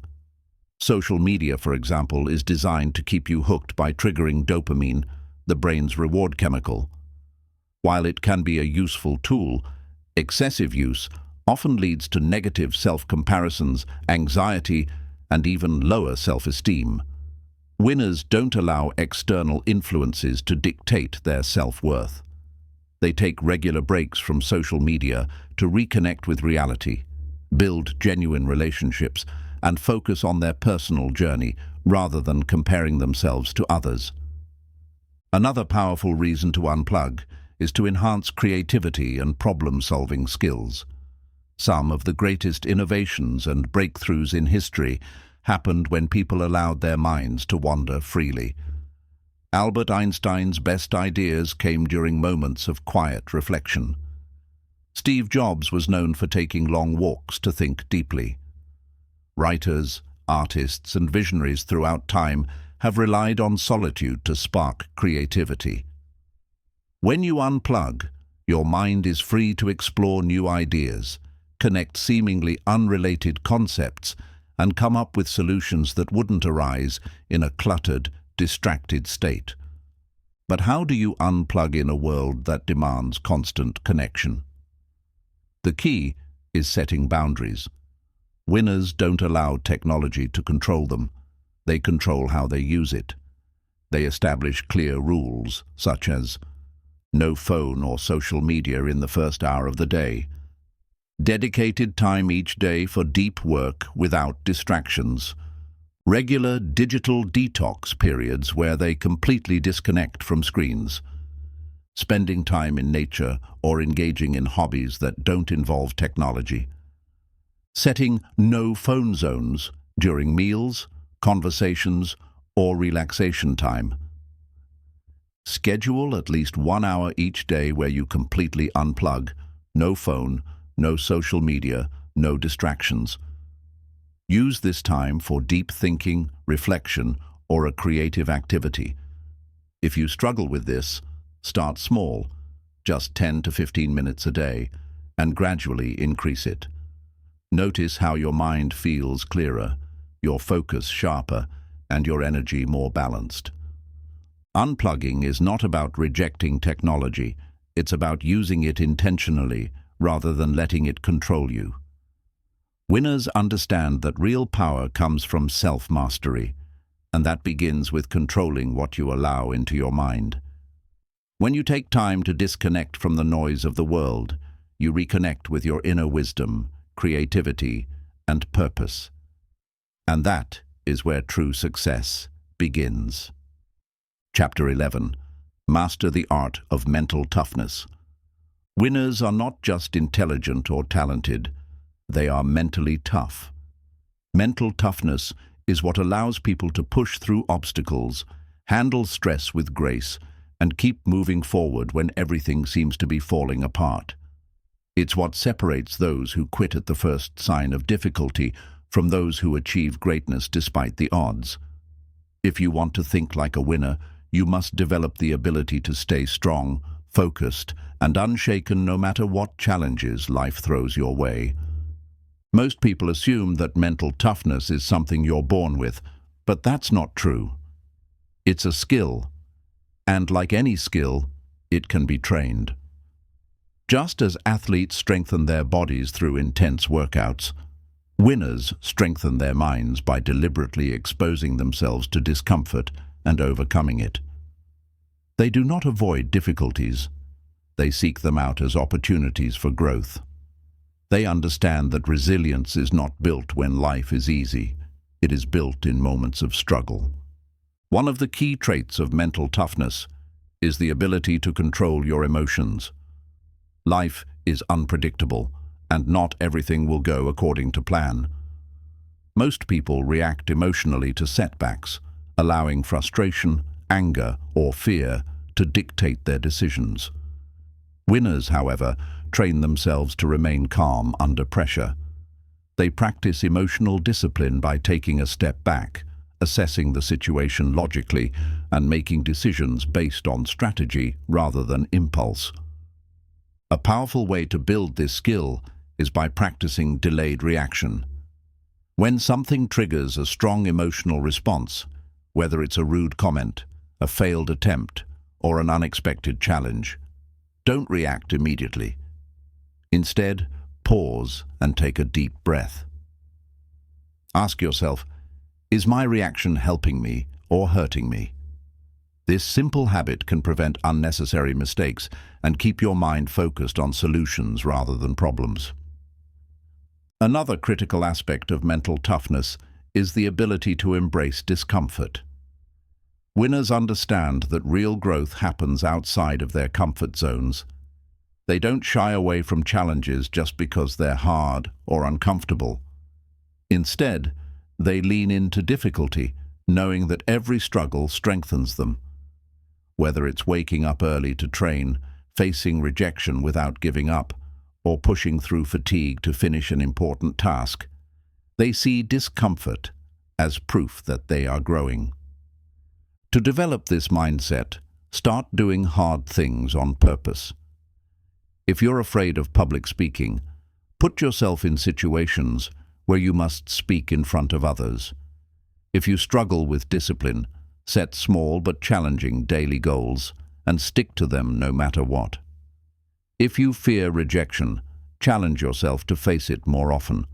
Social media, for example, is designed to keep you hooked by triggering dopamine, the brain's reward chemical. While it can be a useful tool, excessive use often leads to negative self-comparisons, anxiety, and even lower self-esteem. Winners don't allow external influences to dictate their self-worth. They take regular breaks from social media to reconnect with reality, build genuine relationships, and focus on their personal journey rather than comparing themselves to others. Another powerful reason to unplug is to enhance creativity and problem-solving skills. Some of the greatest innovations and breakthroughs in history happened when people allowed their minds to wander freely. Albert Einstein's best ideas came during moments of quiet reflection. Steve Jobs was known for taking long walks to think deeply. Writers, artists, and visionaries throughout time have relied on solitude to spark creativity. When you unplug, your mind is free to explore new ideas, connect seemingly unrelated concepts, and come up with solutions that wouldn't arise in a cluttered, distracted state. But how do you unplug in a world that demands constant connection? The key is setting boundaries. Winners don't allow technology to control them. They control how they use it. They establish clear rules, such as no phone or social media in the first hour of the day, dedicated time each day for deep work without distractions, regular digital detox periods where they completely disconnect from screens, spending time in nature or engaging in hobbies that don't involve technology, setting no-phone zones during meals, conversations, or relaxation time. Schedule at least 1 hour each day where you completely unplug, no phone, no social media, no distractions. Use this time for deep thinking, reflection, or a creative activity. If you struggle with this, start small, just 10 to 15 minutes a day, and gradually increase it. Notice how your mind feels clearer, your focus sharper, and your energy more balanced. Unplugging is not about rejecting technology. It's about using it intentionally rather than letting it control you. Winners understand that real power comes from self-mastery, and that begins with controlling what you allow into your mind. When you take time to disconnect from the noise of the world, you reconnect with your inner wisdom, creativity, and purpose. And that is where true success begins. Chapter 11. Master the Art of Mental Toughness. Winners are not just intelligent or talented, they are mentally tough. Mental toughness is what allows people to push through obstacles handle stress with grace, and keep moving forward when everything seems to be falling apart. It's what separates those who quit at the first sign of difficulty from those who achieve greatness despite the odds. If you want to think like a winner, you must develop the ability to stay strong, focused, and unshaken no matter what challenges life throws your way. Most people assume that mental toughness is something you're born with, but that's not true. It's a skill, and like any skill, it can be trained. Just as athletes strengthen their bodies through intense workouts, winners strengthen their minds by deliberately exposing themselves to discomfort and overcoming it. They do not avoid difficulties. They seek them out as opportunities for growth. They understand that resilience is not built when life is easy. It is built in moments of struggle. One of the key traits of mental toughness is the ability to control your emotions. Life is unpredictable, and not everything will go according to plan. Most people react emotionally to setbacks, allowing frustration, anger, or fear to dictate their decisions. Winners, however, train themselves to remain calm under pressure. They practice emotional discipline by taking a step back, assessing the situation logically, and making decisions based on strategy rather than impulse. A powerful way to build this skill is by practicing delayed reaction. When something triggers a strong emotional response, whether it's a rude comment, a failed attempt, or an unexpected challenge, don't react immediately. Instead, pause and take a deep breath. Ask yourself, is my reaction helping me or hurting me? This simple habit can prevent unnecessary mistakes and keep your mind focused on solutions rather than problems. Another critical aspect of mental toughness is the ability to embrace discomfort. Winners understand that real growth happens outside of their comfort zones. They don't shy away from challenges just because they're hard or uncomfortable. Instead, they lean into difficulty, knowing that every struggle strengthens them. Whether it's waking up early to train, facing rejection without giving up, or pushing through fatigue to finish an important task, they see discomfort as proof that they are growing. To develop this mindset, start doing hard things on purpose. If you're afraid of public speaking, put yourself in situations where you must speak in front of others. If you struggle with discipline, set small but challenging daily goals and stick to them no matter what. If you fear rejection, challenge yourself to face it more often.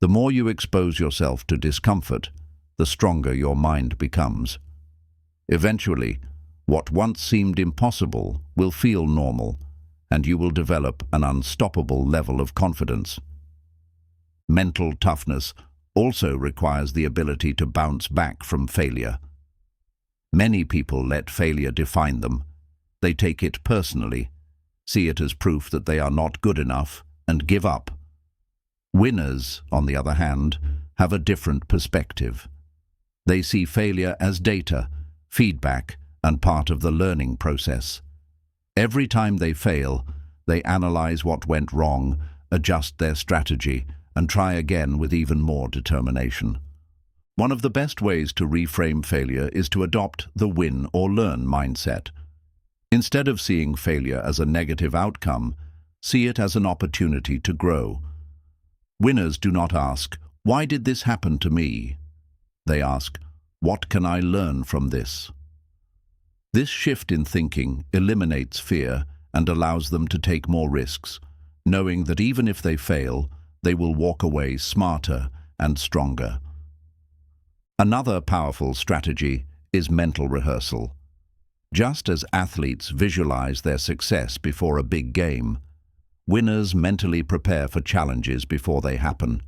The more you expose yourself to discomfort, the stronger your mind becomes. Eventually, what once seemed impossible will feel normal, and you will develop an unstoppable level of confidence. Mental toughness also requires the ability to bounce back from failure. Many people let failure define them. They take it personally, see it as proof that they are not good enough, and give up. Winners, on the other hand, have a different perspective. They see failure as data, feedback, and part of the learning process. Every time they fail, they analyze what went wrong, adjust their strategy, and try again with even more determination. One of the best ways to reframe failure is to adopt the win or learn mindset. Instead of seeing failure as a negative outcome, see it as an opportunity to grow. Winners do not ask, "Why did this happen to me?" They ask, "What can I learn from this?" This shift in thinking eliminates fear and allows them to take more risks, knowing that even if they fail, they will walk away smarter and stronger. Another powerful strategy is mental rehearsal. Just as athletes visualize their success before a big game, winners mentally prepare for challenges before they happen.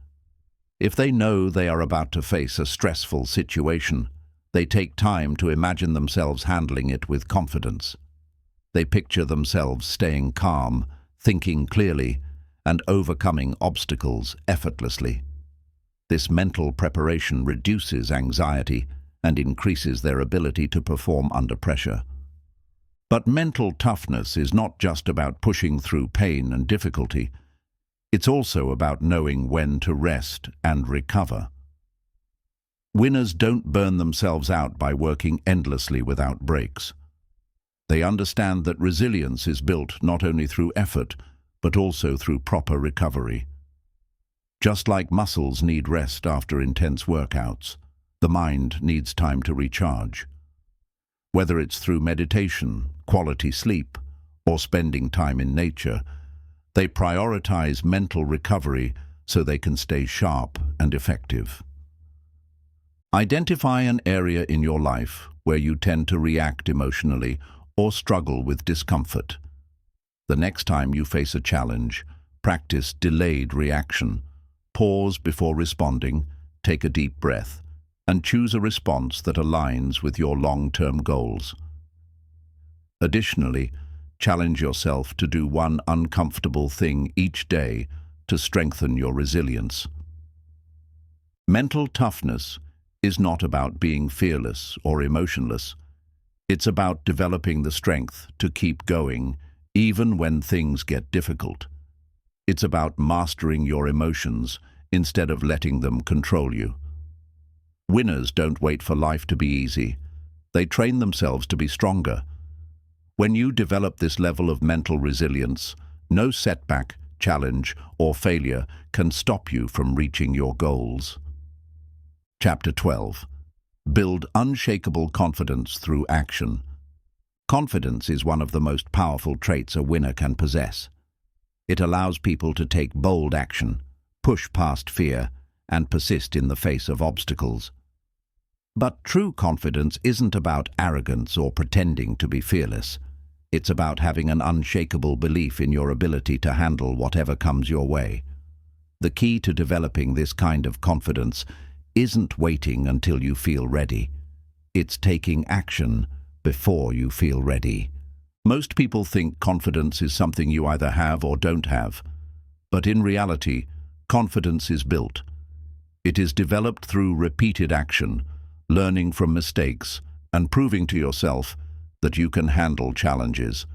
If they know they are about to face a stressful situation, they take time to imagine themselves handling it with confidence. They picture themselves staying calm, thinking clearly, and overcoming obstacles effortlessly. This mental preparation reduces anxiety and increases their ability to perform under pressure. But mental toughness is not just about pushing through pain and difficulty. It's also about knowing when to rest and recover. Winners don't burn themselves out by working endlessly without breaks. They understand that resilience is built not only through effort, but also through proper recovery. Just like muscles need rest after intense workouts, the mind needs time to recharge. Whether it's through meditation, quality sleep, or spending time in nature, they prioritize mental recovery so they can stay sharp and effective. Identify an area in your life where you tend to react emotionally or struggle with discomfort. The next time you face a challenge, practice delayed reaction. Pause before responding, take a deep breath, and choose a response that aligns with your long-term goals. Additionally, challenge yourself to do one uncomfortable thing each day to strengthen your resilience. Mental toughness is not about being fearless or emotionless. It's about developing the strength to keep going even when things get difficult. It's about mastering your emotions instead of letting them control you. Winners don't wait for life to be easy. They train themselves to be stronger. When you develop this level of mental resilience, no setback, challenge, or failure can stop you from reaching your goals. Chapter 12. Build unshakable confidence through action. Confidence is one of the most powerful traits a winner can possess. It allows people to take bold action, push past fear, and persist in the face of obstacles. But true confidence isn't about arrogance or pretending to be fearless. It's about having an unshakable belief in your ability to handle whatever comes your way. The key to developing this kind of confidence isn't waiting until you feel ready. It's taking action before you feel ready. Most people think confidence is something you either have or don't have. But in reality, confidence is built. It is developed through repeated action, learning from mistakes, and proving to yourself that you can handle challenges.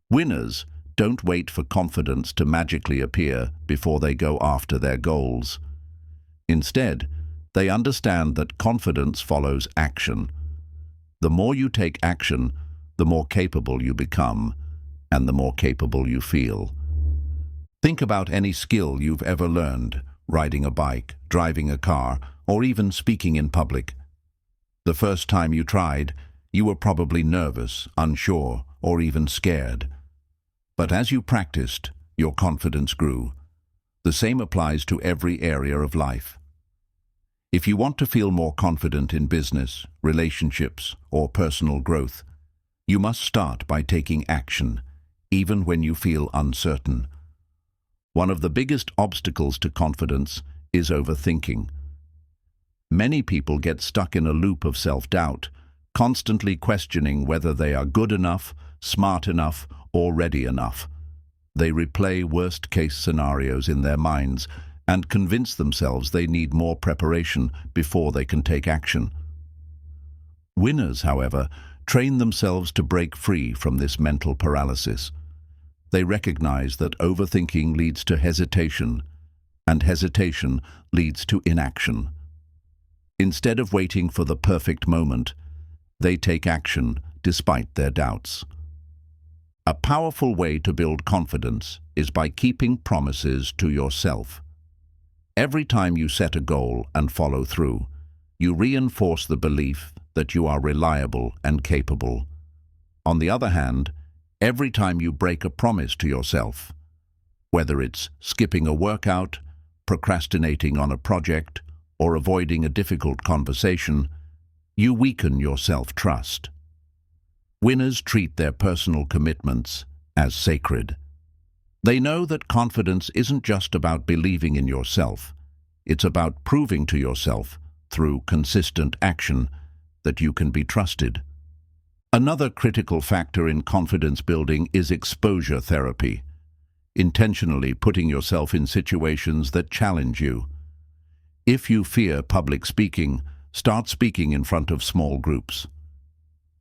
Winners don't wait for confidence to magically appear before they go after their goals. Instead, they understand that confidence follows action. The more you take action, the more capable you become, and the more capable you feel. Think about any skill you've ever learned: riding a bike, driving a car, or even speaking in public. The first time you tried, you were probably nervous, unsure, or even scared. But as you practiced, your confidence grew. The same applies to every area of life. If you want to feel more confident in business, relationships, or personal growth, you must start by taking action, even when you feel uncertain. One of the biggest obstacles to confidence is overthinking. Many people get stuck in a loop of self-doubt, constantly questioning whether they are good enough, smart enough, or ready enough. They replay worst-case scenarios in their minds and convince themselves they need more preparation before they can take action. Winners, however, train themselves to break free from this mental paralysis. They recognize that overthinking leads to hesitation, and hesitation leads to inaction. Instead of waiting for the perfect moment, they take action despite their doubts. A powerful way to build confidence is by keeping promises to yourself. Every time you set a goal and follow through, you reinforce the belief that you are reliable and capable. On the other hand, every time you break a promise to yourself, whether it's skipping a workout, procrastinating on a project, or avoiding a difficult conversation, you weaken your self-trust. Winners treat their personal commitments as sacred. They know that confidence isn't just about believing in yourself. It's about proving to yourself, through consistent action, that you can be trusted. Another critical factor in confidence building is exposure therapy, intentionally putting yourself in situations that challenge you. If you fear public speaking, start speaking in front of small groups.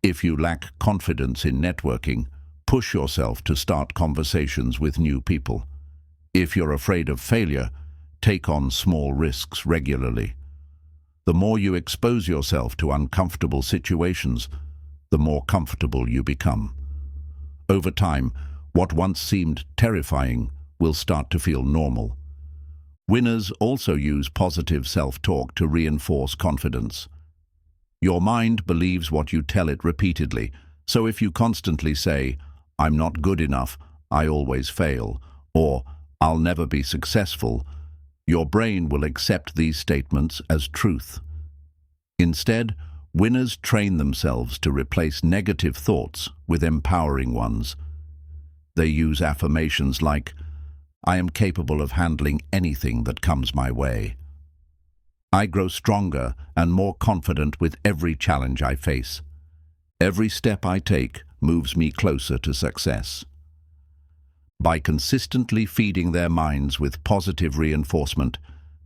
If you lack confidence in networking, push yourself to start conversations with new people. If you're afraid of failure, take on small risks regularly. The more you expose yourself to uncomfortable situations, the more comfortable you become. Over time, what once seemed terrifying will start to feel normal. Winners also use positive self-talk to reinforce confidence. Your mind believes what you tell it repeatedly, so if you constantly say, "I'm not good enough, I always fail," or "I'll never be successful," your brain will accept these statements as truth. Instead, winners train themselves to replace negative thoughts with empowering ones. They use affirmations like, "I am capable of handling anything that comes my way. I grow stronger and more confident with every challenge I face. Every step I take moves me closer to success." By consistently feeding their minds with positive reinforcement,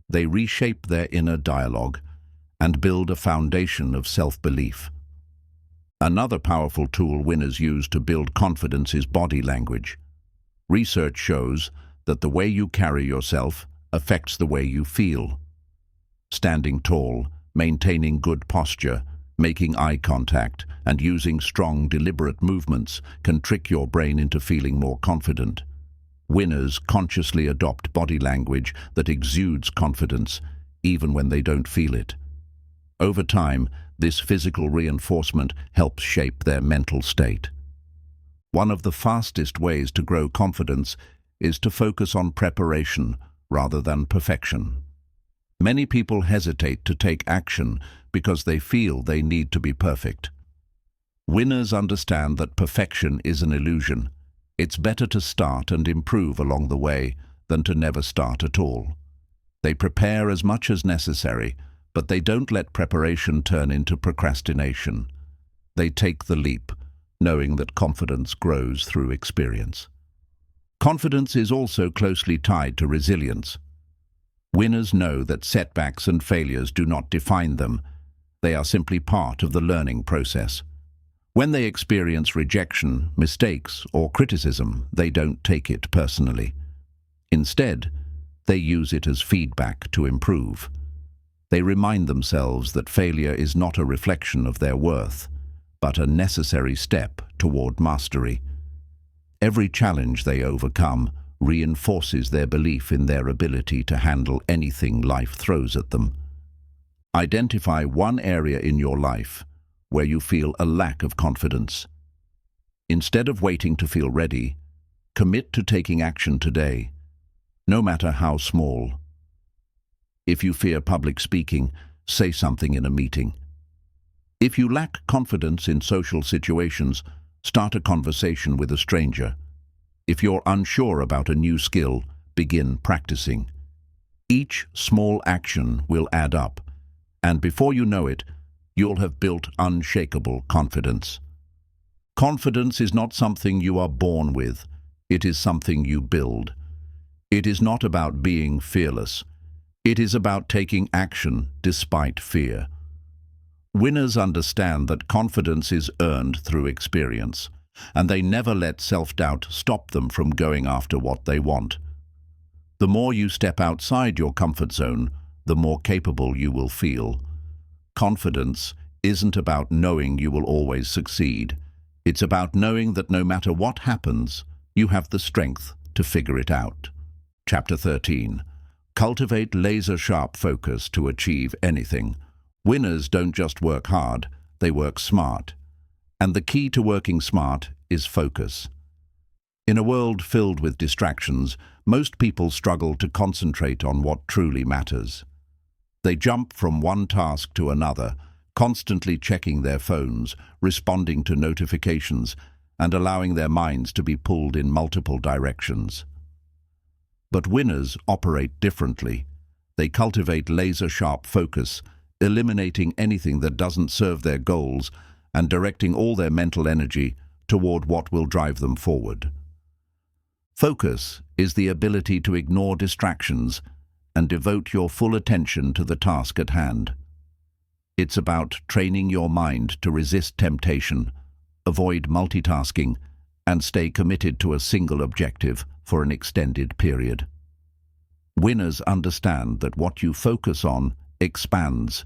they reshape their inner dialogue and build a foundation of self-belief. Another powerful tool winners use to build confidence is body language. Research shows that the way you carry yourself affects the way you feel. Standing tall, maintaining good posture, making eye contact, and using strong, deliberate movements can trick your brain into feeling more confident. Winners consciously adopt body language that exudes confidence, even when they don't feel it. Over time, this physical reinforcement helps shape their mental state. One of the fastest ways to grow confidence is to focus on preparation rather than perfection. Many people hesitate to take action because they feel they need to be perfect. Winners understand that perfection is an illusion. It's better to start and improve along the way than to never start at all. They prepare as much as necessary, but they don't let preparation turn into procrastination. They take the leap, knowing that confidence grows through experience. Confidence is also closely tied to resilience. Winners know that setbacks and failures do not define them. They are simply part of the learning process. When they experience rejection, mistakes, or criticism, they don't take it personally. Instead, they use it as feedback to improve. They remind themselves that failure is not a reflection of their worth, but a necessary step toward mastery. Every challenge they overcome reinforces their belief in their ability to handle anything life throws at them. Identify one area in your life where you feel a lack of confidence. Instead of waiting to feel ready, commit to taking action today, no matter how small. If you fear public speaking, say something in a meeting. If you lack confidence in social situations, start a conversation with a stranger. If you're unsure about a new skill, begin practicing. Each small action will add up, and before you know it, you'll have built unshakable confidence. Confidence is not something you are born with. It is something you build. It is not about being fearless. It is about taking action despite fear. Winners understand that confidence is earned through experience, and they never let self-doubt stop them from going after what they want. The more you step outside your comfort zone, the more capable you will feel. Confidence isn't about knowing you will always succeed. It's about knowing that no matter what happens, you have the strength to figure it out. Chapter 13. Cultivate laser-sharp focus to achieve anything. Winners don't just work hard, they work smart. And the key to working smart is focus. In a world filled with distractions, most people struggle to concentrate on what truly matters. They jump from one task to another, constantly checking their phones, responding to notifications, and allowing their minds to be pulled in multiple directions. But winners operate differently. They cultivate laser-sharp focus, eliminating anything that doesn't serve their goals and directing all their mental energy toward what will drive them forward. Focus is the ability to ignore distractions and devote your full attention to the task at hand. It's about training your mind to resist temptation, avoid multitasking, and stay committed to a single objective for an extended period. Winners understand that what you focus on expands.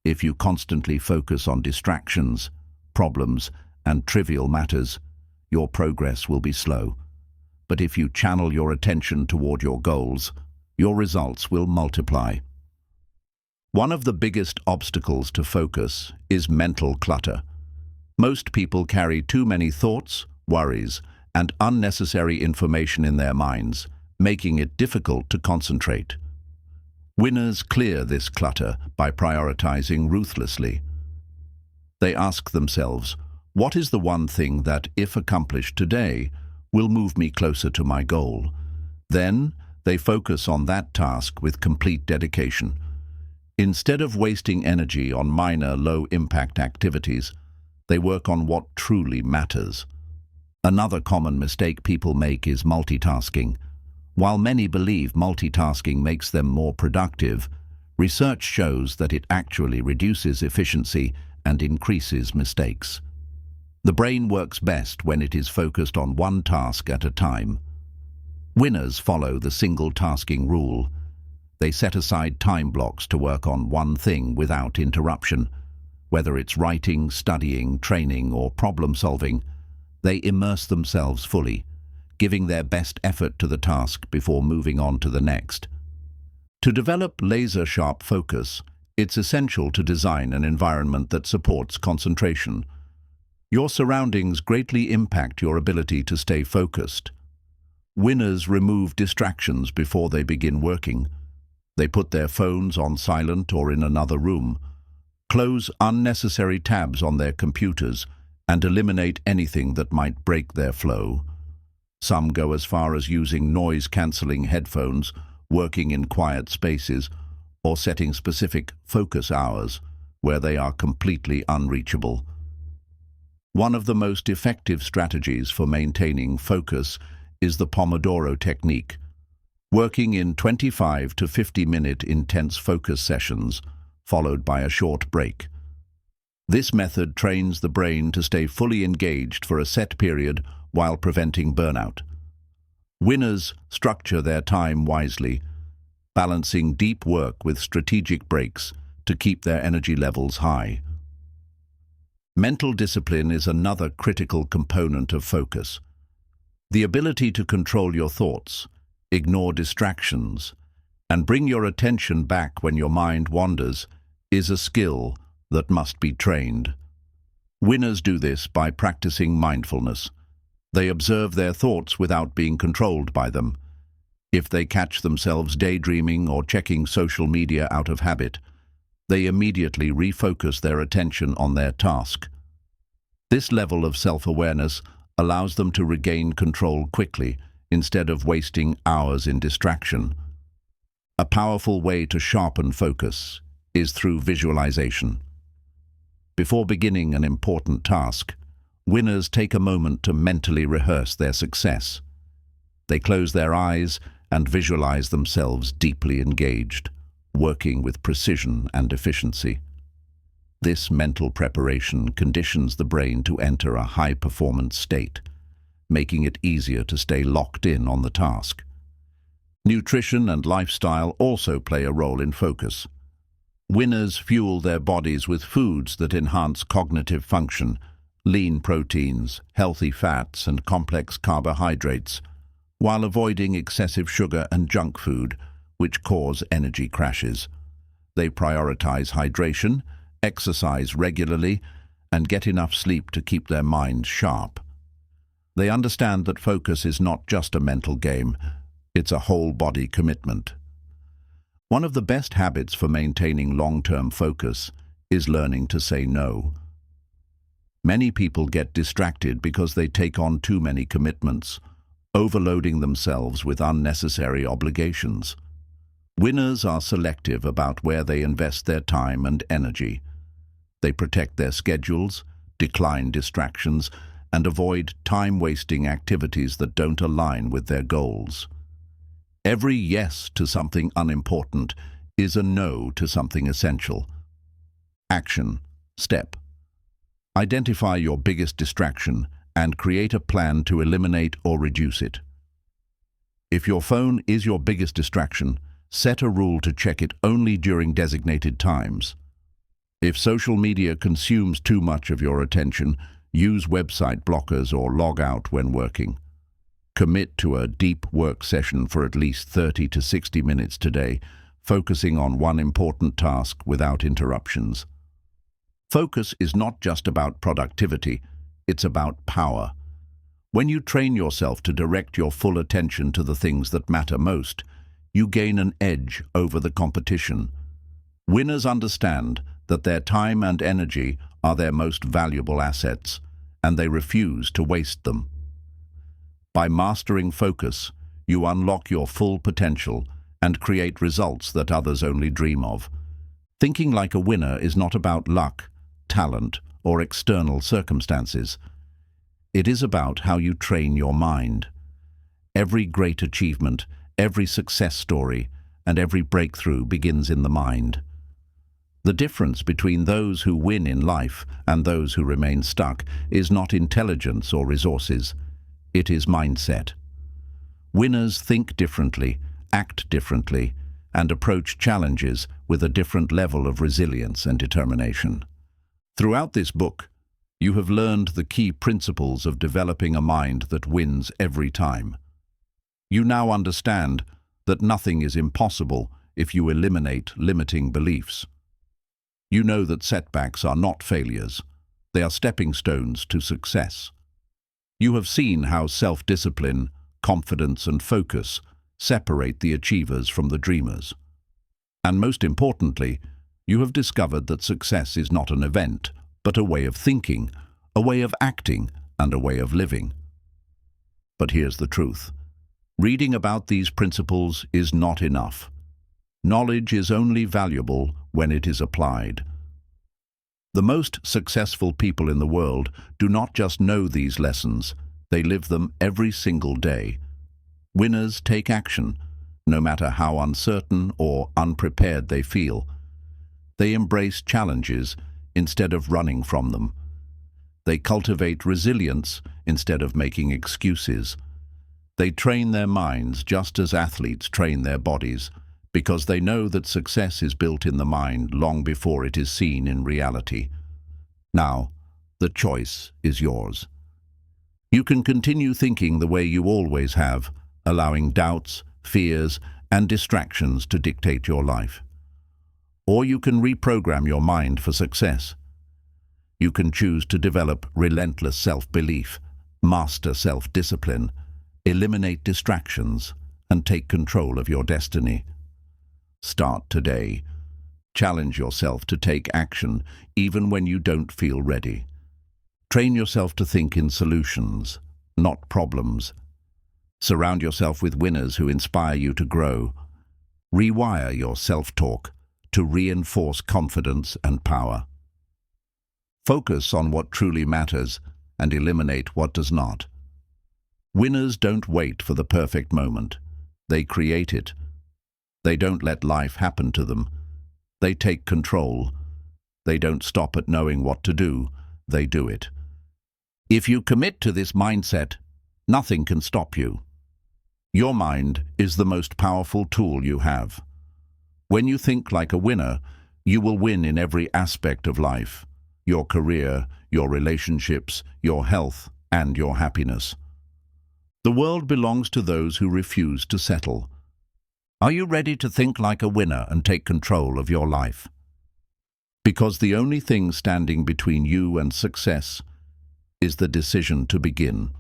If you constantly focus on distractions, problems, and trivial matters, your progress will be slow. But if you channel your attention toward your goals, your results will multiply. One of the biggest obstacles to focus is mental clutter. Most people carry too many thoughts, worries, and unnecessary information in their minds, making it difficult to concentrate. Winners clear this clutter by prioritizing ruthlessly. They ask themselves, what is the one thing that, if accomplished today, will move me closer to my goal? Then, they focus on that task with complete dedication. Instead of wasting energy on minor, low-impact activities, they work on what truly matters. Another common mistake people make is multitasking. While many believe multitasking makes them more productive, research shows that it actually reduces efficiency and increases mistakes. The brain works best when it is focused on one task at a time. Winners follow the single-tasking rule. They set aside time blocks to work on one thing without interruption. Whether it's writing, studying, training, or problem-solving, they immerse themselves fully, giving their best effort to the task before moving on to the next. To develop laser-sharp focus, it's essential to design an environment that supports concentration. Your surroundings greatly impact your ability to stay focused. Winners remove distractions before they begin working. They put their phones on silent or in another room, close unnecessary tabs on their computers, and eliminate anything that might break their flow. Some go as far as using noise-canceling headphones, working in quiet spaces, or setting specific focus hours where they are completely unreachable. One of the most effective strategies for maintaining focus is the Pomodoro technique, working in 25 to 50-minute intense focus sessions, followed by a short break. This method trains the brain to stay fully engaged for a set period while preventing burnout. Winners structure their time wisely, balancing deep work with strategic breaks to keep their energy levels high. Mental discipline is another critical component of focus. The ability to control your thoughts, ignore distractions, and bring your attention back when your mind wanders is a skill that must be trained. Winners do this by practicing mindfulness. They observe their thoughts without being controlled by them. If they catch themselves daydreaming or checking social media out of habit, they immediately refocus their attention on their task. This level of self-awareness allows them to regain control quickly instead of wasting hours in distraction. A powerful way to sharpen focus is through visualization. Before beginning an important task, winners take a moment to mentally rehearse their success. They close their eyes and visualize themselves deeply engaged, working with precision and efficiency. This mental preparation conditions the brain to enter a high-performance state, making it easier to stay locked in on the task. Nutrition and lifestyle also play a role in focus. Winners fuel their bodies with foods that enhance cognitive function, lean proteins, healthy fats, and complex carbohydrates, while avoiding excessive sugar and junk food, which cause energy crashes. They prioritize hydration, exercise regularly, and get enough sleep to keep their minds sharp. They understand that focus is not just a mental game, it's a whole-body commitment. One of the best habits for maintaining long-term focus is learning to say no. Many people get distracted because they take on too many commitments, overloading themselves with unnecessary obligations. Winners are selective about where they invest their time and energy. They protect their schedules, decline distractions, and avoid time-wasting activities that don't align with their goals. Every yes to something unimportant is a no to something essential. Action. Step. Identify your biggest distraction and create a plan to eliminate or reduce it. If your phone is your biggest distraction, set a rule to check it only during designated times. If social media consumes too much of your attention, use website blockers or log out when working. Commit to a deep work session for at least 30 to 60 minutes today, focusing on one important task without interruptions. Focus is not just about productivity, it's about power. When you train yourself to direct your full attention to the things that matter most, you gain an edge over the competition. Winners understand that their time and energy are their most valuable assets, and they refuse to waste them. By mastering focus, you unlock your full potential and create results that others only dream of. Thinking like a winner is not about luck, talent, or external circumstances. It is about how you train your mind. Every great achievement, every success story, and every breakthrough begins in the mind. The difference between those who win in life and those who remain stuck is not intelligence or resources. It is mindset. Winners think differently, act differently, and approach challenges with a different level of resilience and determination. Throughout this book, you have learned the key principles of developing a mind that wins every time. You now understand that nothing is impossible if you eliminate limiting beliefs. You know that setbacks are not failures. They are stepping stones to success. You have seen how self-discipline, confidence, and focus separate the achievers from the dreamers. And most importantly, you have discovered that success is not an event, but a way of thinking, a way of acting, and a way of living. But here's the truth. Reading about these principles is not enough. Knowledge is only valuable when it is applied. The most successful people in the world do not just know these lessons, they live them every single day. Winners take action, no matter how uncertain or unprepared they feel. They embrace challenges instead of running from them. They cultivate resilience instead of making excuses. They train their minds just as athletes train their bodies, because they know that success is built in the mind long before it is seen in reality. Now, the choice is yours. You can continue thinking the way you always have, allowing doubts, fears, and distractions to dictate your life. Or you can reprogram your mind for success. You can choose to develop relentless self-belief, master self-discipline, eliminate distractions, and take control of your destiny. Start today. Challenge yourself to take action even when you don't feel ready. Train yourself to think in solutions, not problems. Surround yourself with winners who inspire you to grow. Rewire your self-talk to reinforce confidence and power. Focus on what truly matters and eliminate what does not. Winners don't wait for the perfect moment. They create it. They don't let life happen to them. They take control. They don't stop at knowing what to do. They do it. If you commit to this mindset, nothing can stop you. Your mind is the most powerful tool you have. When you think like a winner, you will win in every aspect of life: your career, your relationships, your health, and your happiness. The world belongs to those who refuse to settle. Are you ready to think like a winner and take control of your life? Because the only thing standing between you and success is the decision to begin.